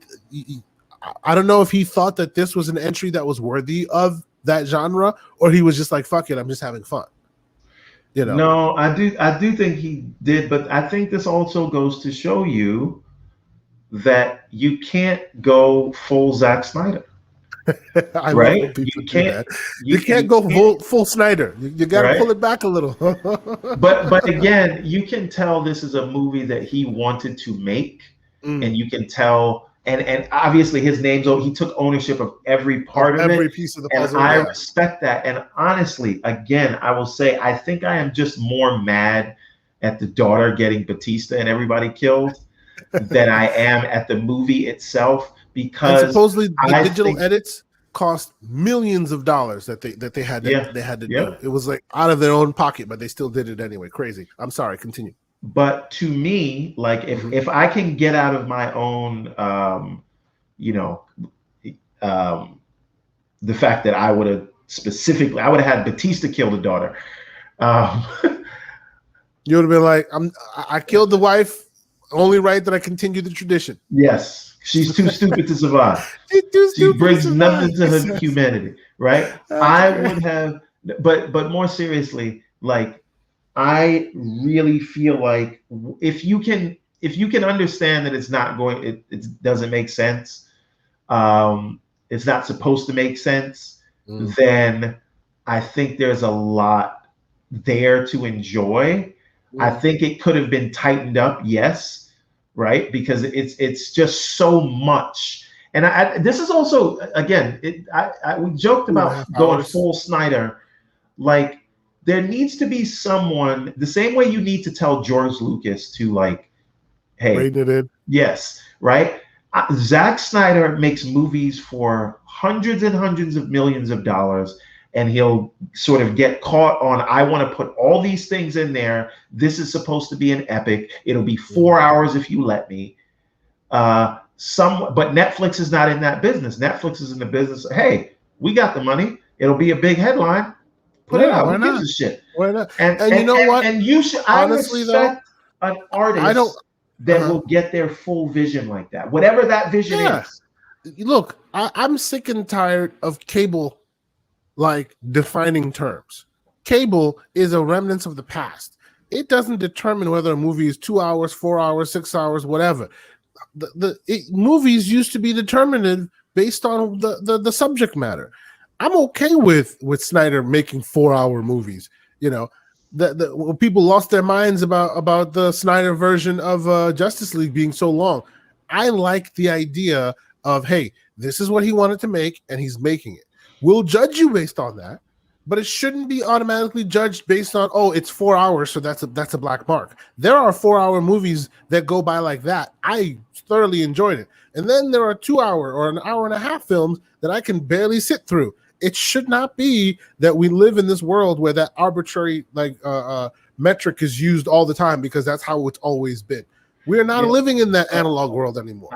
I don't know if he thought that this was an entry that was worthy of that genre, or he was just like, fuck it, I'm just having fun. You know. no, I do think he did, but I think this also goes to show you that you can't go full Zack Snyder, I love when right? people do that. You can't You go can't, full Snyder. You got to pull right? it back a little. But again, you can tell this is a movie that he wanted to make, Mm, and you can tell, and obviously his name's he took ownership of every of part of it, every piece of the and puzzle, I yeah. respect that. And honestly, again, I will say I think I am just more mad at the daughter getting Batista and everybody killed than I am at the movie itself, And because supposedly the I digital think, edits cost millions of dollars that yeah, they had to yeah. do. It was like out of their own pocket, but they still did it anyway. Crazy. I'm sorry. Continue. But to me, like Mhm. if I can get out of my own, you know, um, the fact that I would have had Batista kill the daughter. Um, You would have been like, I killed the wife. Only right that I continue the tradition. yes, she's too stupid to survive. She's too She stupid to brings survive. nothing to her humanity, right? That's I great. would have, but more seriously, like I really feel like if you can understand that it's not going, it doesn't make sense. It's not supposed to make sense. Mm, Then I think there's a lot there to enjoy. I mm. think it could have been tightened up, yes, right? Because it's just so much. And this is also again, we joked Two and a about half going hours. full Snyder. Like there needs to be someone the same way you need to tell George Lucas to like, hey, Rating it in. yes, right? Zack Snyder makes movies for hundreds and hundreds of millions of dollars, and he'll sort of get caught on, I want to put all these things in there. This is supposed to be an epic. It'll be Mm. 4 hours if you let me. But Netflix is not in that business. Netflix is in the business of, hey, we got the money. It'll be a big headline. Put it Yeah, out. why Who gives not? a shit? Why not? And And you and know and, what? and you should. I Honestly, though, respect an I don't. artist that Uh-huh. will get their full vision like that, whatever that vision Yeah. is. Look, I'm sick and tired of cable like defining terms. Cable is a remnant of the past. It doesn't determine whether a movie is 2 hours, 4 hours, 6 hours, whatever. Movies used to be determined based on the subject matter. I'm okay with Snyder making 4 hour movies. You know, when people lost their minds about the Snyder version of Justice League being so long. I like the idea of, hey, this is what he wanted to make, and he's making it. We'll judge you based on that, but it shouldn't be automatically judged based on, oh, it's 4 hours, so that's a black mark. There are 4 hour movies that go by like that. I thoroughly enjoyed it. And then there are 2 hour or an hour and a half films that I can barely sit through. It should not be that we live in this world where that arbitrary metric is used all the time because that's how it's always been. We are not Yeah. living in that analog world anymore.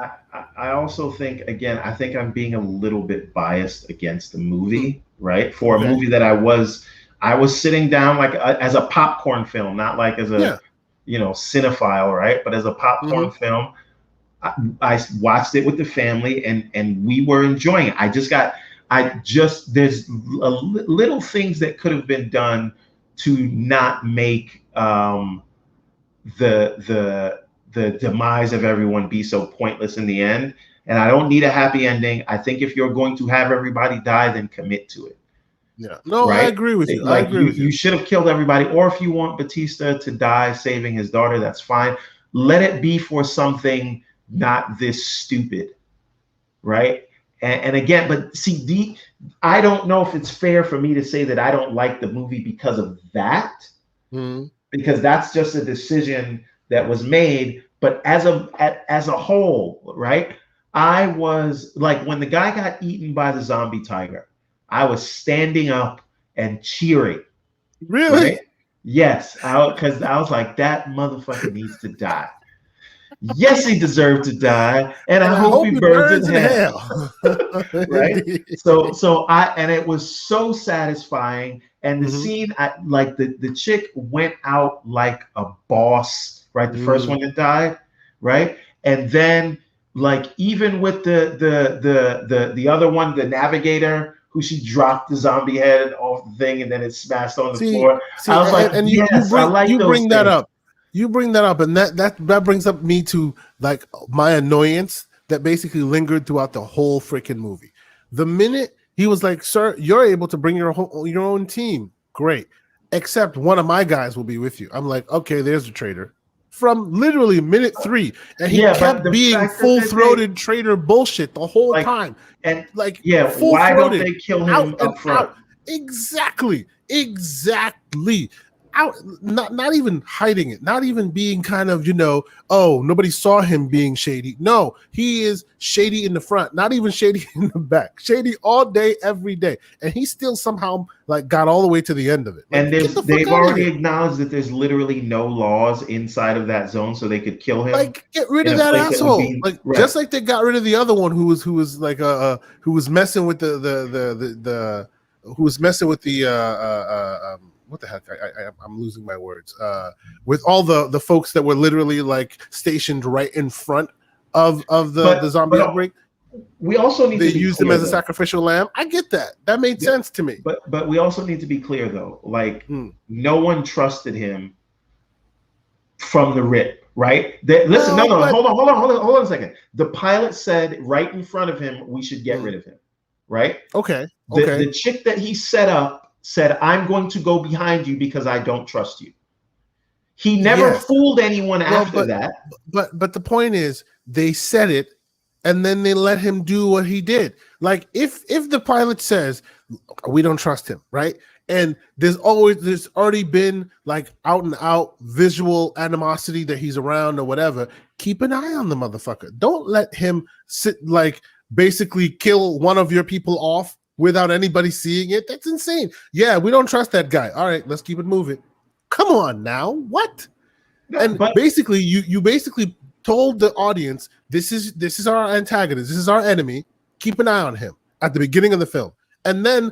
I also think, again, I think I'm being a little bit biased against the Hmm. movie, right? For a Okay. movie that I was sitting down like as a popcorn film, not like as a Yeah. cinephile, right? But as a popcorn Mm-hmm. film, I watched it with the family, and we were enjoying it. I just got there's little things that could have been done to not make the demise of everyone be so pointless in the end. And I don't need a happy ending. I think if you're going to have everybody die, then commit to it. Yeah. No, I Right? agree with you. I Like agree with you. you should have killed everybody. Or if you want Batista to die saving his daughter, that's fine. Let it be for something not this stupid. Right? And again, but see, I don't know if it's fair for me to say that I don't like the movie because of that, because that's just a decision that was made. But as a whole, right? I was like, when the guy got eaten by the zombie tiger, I was standing up and cheering. Really? Right? Yes, because I was like, that motherfucker needs to die. Yes, he deserved to die, and I hope he burns in hell. Right? And it was so satisfying. And the scene, like the chick went out like a boss, right? The first one that died, right? And then like even with the other one, the navigator, who she dropped the zombie head off the thing and then it smashed on the floor. I was like, and yes, I like those bring that things. up. You bring that up, and that brings up me to like my annoyance that basically lingered throughout the whole freaking movie. The minute he was like, "Sir, you're able to bring your own team, great. Except one of my guys will be with you." I'm like, okay, there's a traitor. From literally minute 3, and he kept being full-throated traitor bullshit the whole time. And like, why don't they kill him up front? Exactly. Out, not even hiding it, not even being kind of, oh, nobody saw him being shady. No, he is shady in the front, not even shady in the back, shady all day, every day. And he still somehow like got all the way to the end of it. Like, and they've already acknowledged that there's literally no laws inside of that zone, so they could kill him. Like, get rid of that asshole. Just like they got rid of the other one who was like who was messing with the what the heck? I'm losing my words. With all the folks that were literally like stationed right in front of the zombie outbreak. We also need to use them as a sacrificial lamb. I get that. That made sense to me. But we also need to be clear though. Like no one trusted him from the rip, right? Listen, no, hold on a second. The pilot said right in front of him, we should get rid of him, right? Okay. The chick that he set up said, I'm going to go behind you because I don't trust you. He never fooled anyone after that. But the point is, they said it, and then they let him do what he did. Like, if the pilot says, we don't trust him, right? And there's already been like out and out visual animosity that he's around or whatever, keep an eye on the motherfucker. Don't let him sit, like, basically kill one of your people off without anybody seeing it. That's insane. Yeah, we don't trust that guy. All right, let's keep it moving. Come on now. What? Basically, you basically told the audience, this is our antagonist, this is our enemy. Keep an eye on him at the beginning of the film. And then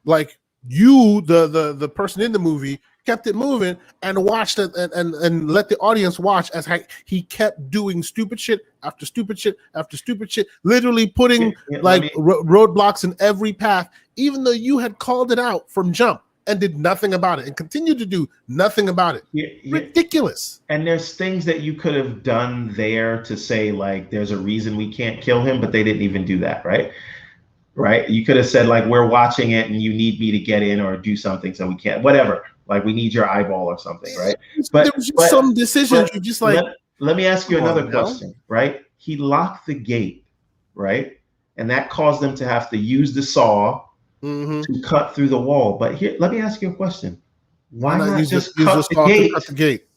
like you, the person in the movie, kept it moving and watched it and let the audience watch as he kept doing stupid shit after stupid shit after stupid shit, literally putting roadblocks in every path, even though you had called it out from jump and did nothing about it and continued to do nothing about it. Ridiculous. And there's things that you could have done there to say, like, there's a reason we can't kill him, but they didn't even do that, right? Right? You could have said, like, we're watching it and you need me to get in or do something, so we can't, whatever. Like, we need your eyeball or something, right? But there was just some decisions you just like. Let me ask you another question, right? He locked the gate, right? And that caused them to have to use the saw to cut through the wall. But here, let me ask you a question. Why not just cut the gate?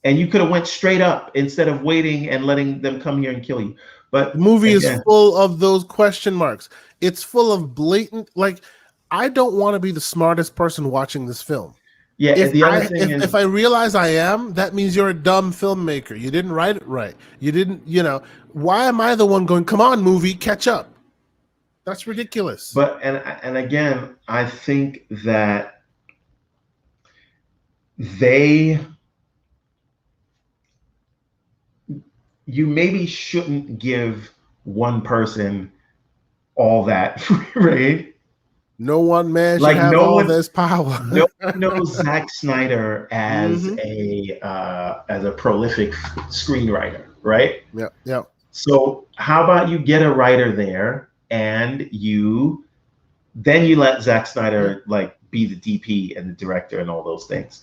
And you could have went straight up instead of waiting and letting them come here and kill you. But the movie is full of those question marks. It's full of blatant, like, I don't want to be the smartest person watching this film. Yeah, if I realize I am, that means you're a dumb filmmaker. You didn't write it right. You didn't, why am I the one going, come on, movie, catch up? That's ridiculous. But, and again, I think that you maybe shouldn't give one person all that, right? No one man should Like have all this power. no one knows Zack Snyder as Hmm. a prolific screenwriter, right? Yeah, yeah. So how about you get a writer there, and then you let Zack Snyder like be the DP and the director and all those things.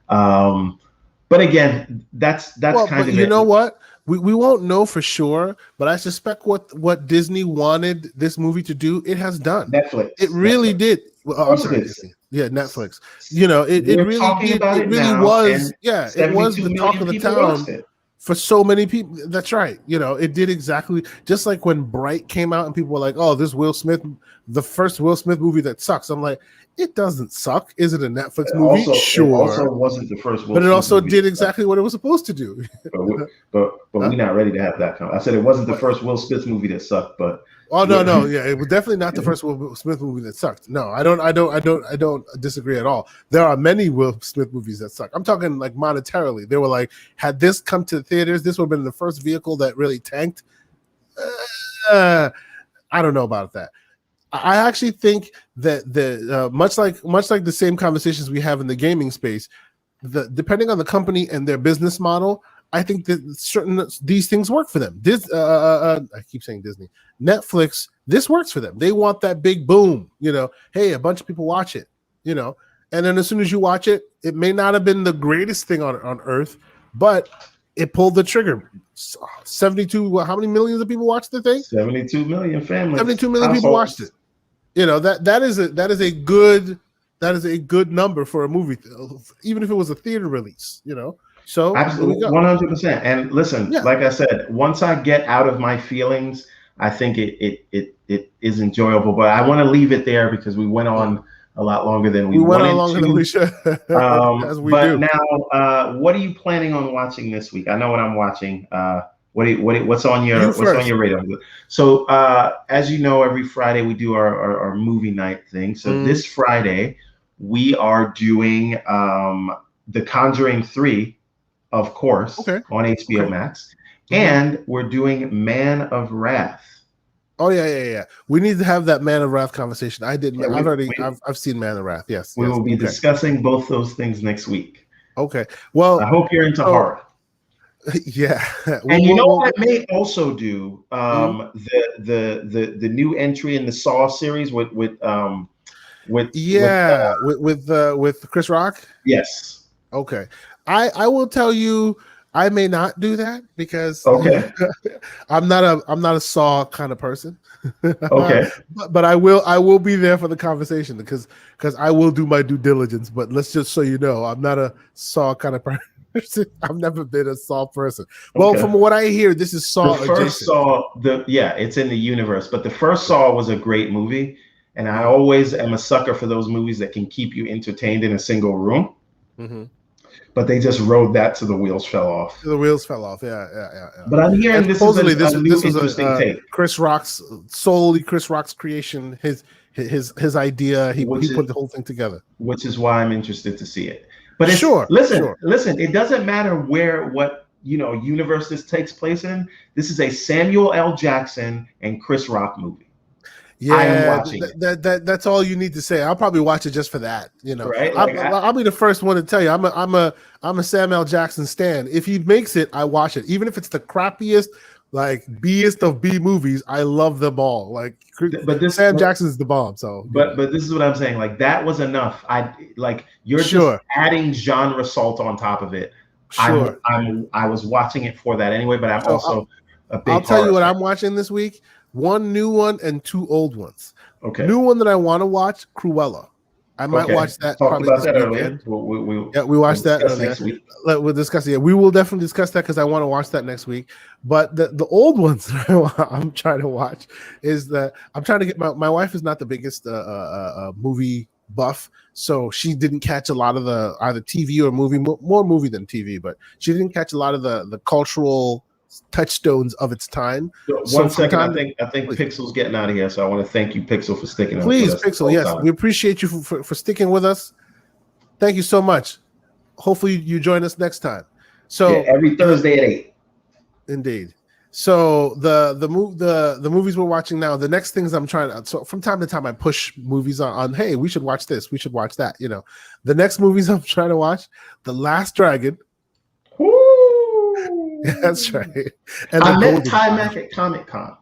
But again, that's Well, kind but of you it. know what? We won't know for sure, but I suspect what Disney wanted this movie to do, it has done. It really Netflix. did. Well, Of I'm course it sorry, is. Disney. Yeah, Netflix. You know, it We're really talking did. about It it really now, was. and Yeah, it was 72 the talk million of the people watched town it. for so many people. That's right. You know, it did exactly just like when Bright came out and people were like, "Oh, this Will Smith, the first Will Smith movie that sucks." I'm like, it doesn't suck. Is it a Netflix movie? It also Sure, wasn't the first Will but it Smith also movie did that sucked. exactly what it was supposed to do. But Huh? we're not ready to have that. I said it wasn't the What? first Will Smith movie that sucked, but Oh no, we're, no, yeah, it was definitely not the first Will Smith movie that sucked. No, I don't disagree at all. There are many Will Smith movies that suck. I'm talking like monetarily. They were like, had this come to the theaters, this would have been the first vehicle that really tanked. I don't know about that. I actually think that much like the same conversations we have in the gaming space, depending on the company and their business model, I think that certain these things work for them. I keep saying Disney, Netflix. This works for them. They want that big boom. You know, hey, a bunch of people watch it. You know, and then as soon as you watch it, it may not have been the greatest thing on earth, but it pulled the trigger. 72. How many millions of people watched the thing? 72 million families. 72 million people watched it. You know, that is a good number for a movie, even if it was a theater release. You know, so Absolutely, 100%. And listen, yeah. like I said, once I get out of my feelings, I think it is enjoyable. But I want to leave it there because we went on a lot longer than we went wanted on longer to. than we should, as we but do. now, what are you planning on watching this week? I know what I'm watching. What's on your radar? So as you know, every Friday we do our movie night thing. So this Friday we are doing The Conjuring 3, of course, on HBO Max, and we're doing Man of Wrath. Oh yeah. We need to have that Man of Wrath conversation. I did. Yeah, I've seen Man of Wrath. Yes. We will be discussing both those things next week. Okay. Well, I hope you're into horror. Yeah. And you know what I may also do? The new entry in the Saw series with Chris Rock. Yes. Okay. I will tell you, I may not do that because I'm not a Saw kind of person. Okay. But I will be there for the conversation because I will do my due diligence. But let's just so you know, I'm not a Saw kind of person. I've never been a Saw person. Well, from what I hear, this is Saw the first adjacent. Saw, it's in the universe, but the first Saw was a great movie, and I always am a sucker for those movies that can keep you entertained in a single room. But they just rode that till the wheels fell off. Yeah. But I'm hearing this was Chris Rock's creation, his idea. He put the whole thing together, which is why I'm interested to see it. But listen, it doesn't matter what universe this takes place in. This is a Samuel L. Jackson and Chris Rock movie. Yeah, I am watching that's all you need to say. I'll probably watch it just for that. You know, right? I'll be the first one to tell you I'm a Sam L. Jackson stan. If he makes it, I watch it, even if it's the crappiest, like B-est of B movies. I love them all. Like, Sam Jackson's the bomb. So, but this is what I'm saying. Like, that was enough. You're just adding genre salt on top of it. Sure, I was watching it for that anyway. But I'm also a big. I'll tell you what I'm watching this week. One new one and two old ones. Okay. New one that I want to watch, Cruella. I might watch that. Talked about that earlier. We watched that next week. We'll discuss it. Yeah, we will definitely discuss that because I want to watch that next week. But the old ones that I'm trying to watch is that I'm trying to get my wife is not the biggest movie buff, so she didn't catch a lot of the either TV or movie, more movie than TV, but she didn't catch a lot of the cultural touchstones of its time. One second, I think Pixel's getting out of here, so I want to thank you, Pixel, for sticking. Please, Pixel, yes, we appreciate you for sticking with us. Thank you so much. Hopefully, you join us next time. So every Thursday at 8. Indeed. So the movies we're watching now, the next things I'm trying to, so from time to time I push movies on, hey, we should watch this, we should watch that. You know, the next movies I'm trying to watch, The Last Dragon. Ooh. That's right. And I met Ty Mack at Comic-Con.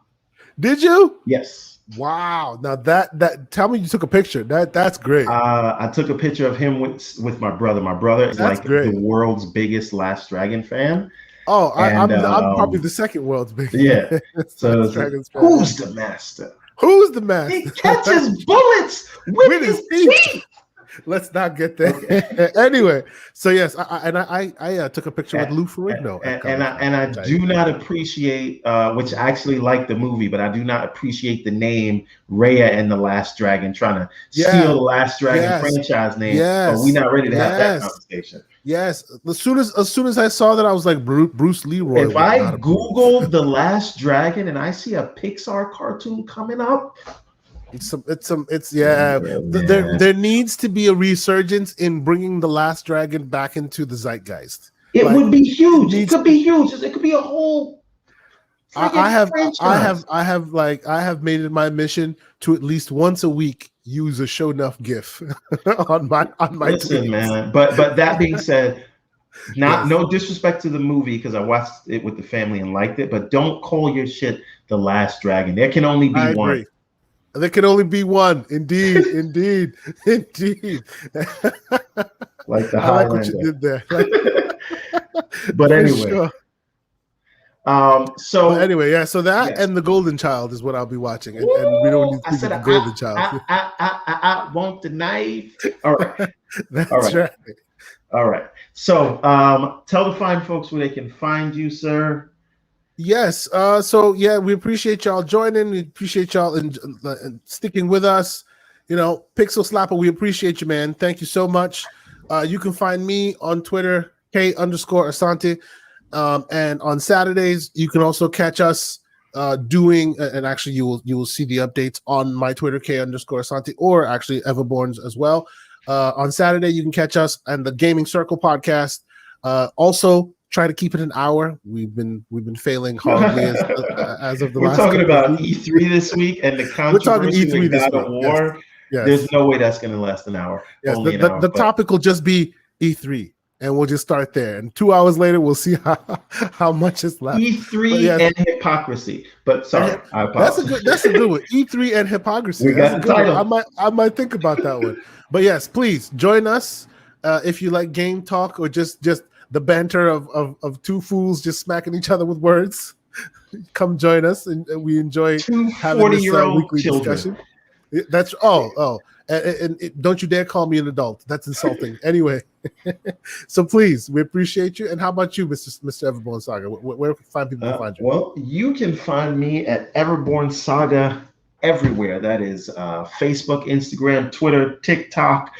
Did you? Yes. Wow. Now that tell me you took a picture. That's great. I took a picture of him with my brother. My brother is That's like great. the world's biggest Last Dragon fan. Oh, I'm probably the second world's biggest. Yeah. So who's the master? Who's the master? He catches bullets with his teeth. Let's not get there. Okay. Anyway, so yes, I took a picture with Lou Ferrigno, and I do not appreciate, which I actually like the movie, but I do not appreciate the name Raya and the Last Dragon trying to steal the Last Dragon franchise name. But we're not ready to have that conversation. Yes, as soon as I saw that, I was like Bruce Leroy. If I Googled The Last Dragon and I see a Pixar cartoon coming up. There needs to be a resurgence in bringing The Last Dragon back into the zeitgeist. It would be huge. It could be huge. It could be a whole. I have made it my mission to at least once a week use a Show Enough GIF on my Listen, tweets. Man. But that being said, no disrespect to the movie because I watched it with the family and liked it, but don't call your shit The Last Dragon. There can only be one. There can only be one. Indeed, indeed. Like the Highlander. I like what you did there. But anyway. Sure. So that and The Golden Child is what I'll be watching. And we don't need to speak of The Golden Child. I want the knife. All right. That's right. All right. So tell the fine folks where they can find you, sir. Yes. We appreciate y'all joining. We appreciate y'all and sticking with us. You know, Pixel Slapper, we appreciate you, man. Thank you so much. You can find me on Twitter, K_Asante. And on Saturdays, you can also catch us doing, and actually you will see the updates on my Twitter, K_Asante, or actually Everborn's as well. On Saturday, you can catch us and the Gaming Circle podcast. Also, try to keep it an hour. We've been failing horribly as of the last. We're talking about E3 this week and the controversy with God of War. Yes. There's no way that's going to last an hour. Yes, the topic will just be E3, and we'll just start there. And 2 hours later, we'll see how much is left. E3 and hypocrisy. But sorry, I apologize. That's a good one. E3 and hypocrisy. That's a good one. I might think about that one. But yes, please join us if you like game talk or just the banter of two fools just smacking each other with words. Come join us, and we enjoy having this weekly discussion. That's and don't you dare call me an adult. That's insulting. Anyway, so please, we appreciate you. And how about you, Mr. Everborn Saga? Where can find people to find you? Well, you can find me at Everborn Saga everywhere. That is Facebook, Instagram, Twitter, TikTok,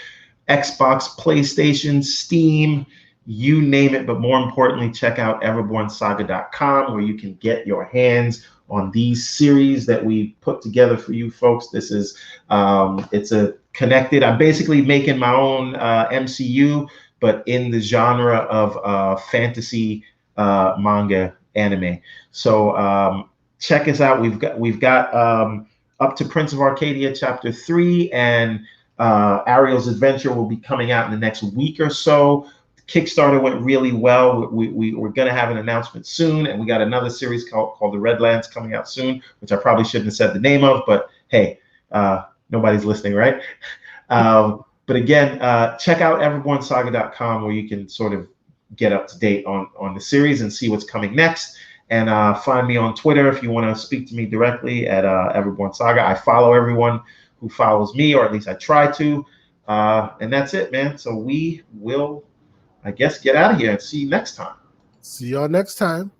Xbox, PlayStation, Steam. You name it, but more importantly, check out everbornsaga.com where you can get your hands on these series that we put together for you folks. This is it's a connected. I'm basically making my own MCU, but in the genre of fantasy manga anime. So check us out. We've got up to Prince of Arcadia chapter 3, and Ariel's Adventure will be coming out in the next week or so. Kickstarter went really well. We're going to have an announcement soon, and we got another series called The Redlands coming out soon, which I probably shouldn't have said the name of, but hey, nobody's listening, right? But again, check out everbornsaga.com where you can sort of get up to date on the series and see what's coming next. And find me on Twitter if you want to speak to me directly at Everborn Saga. I follow everyone who follows me, or at least I try to. And that's it, man. So we will, I guess, get out of here and see you next time. See y'all next time.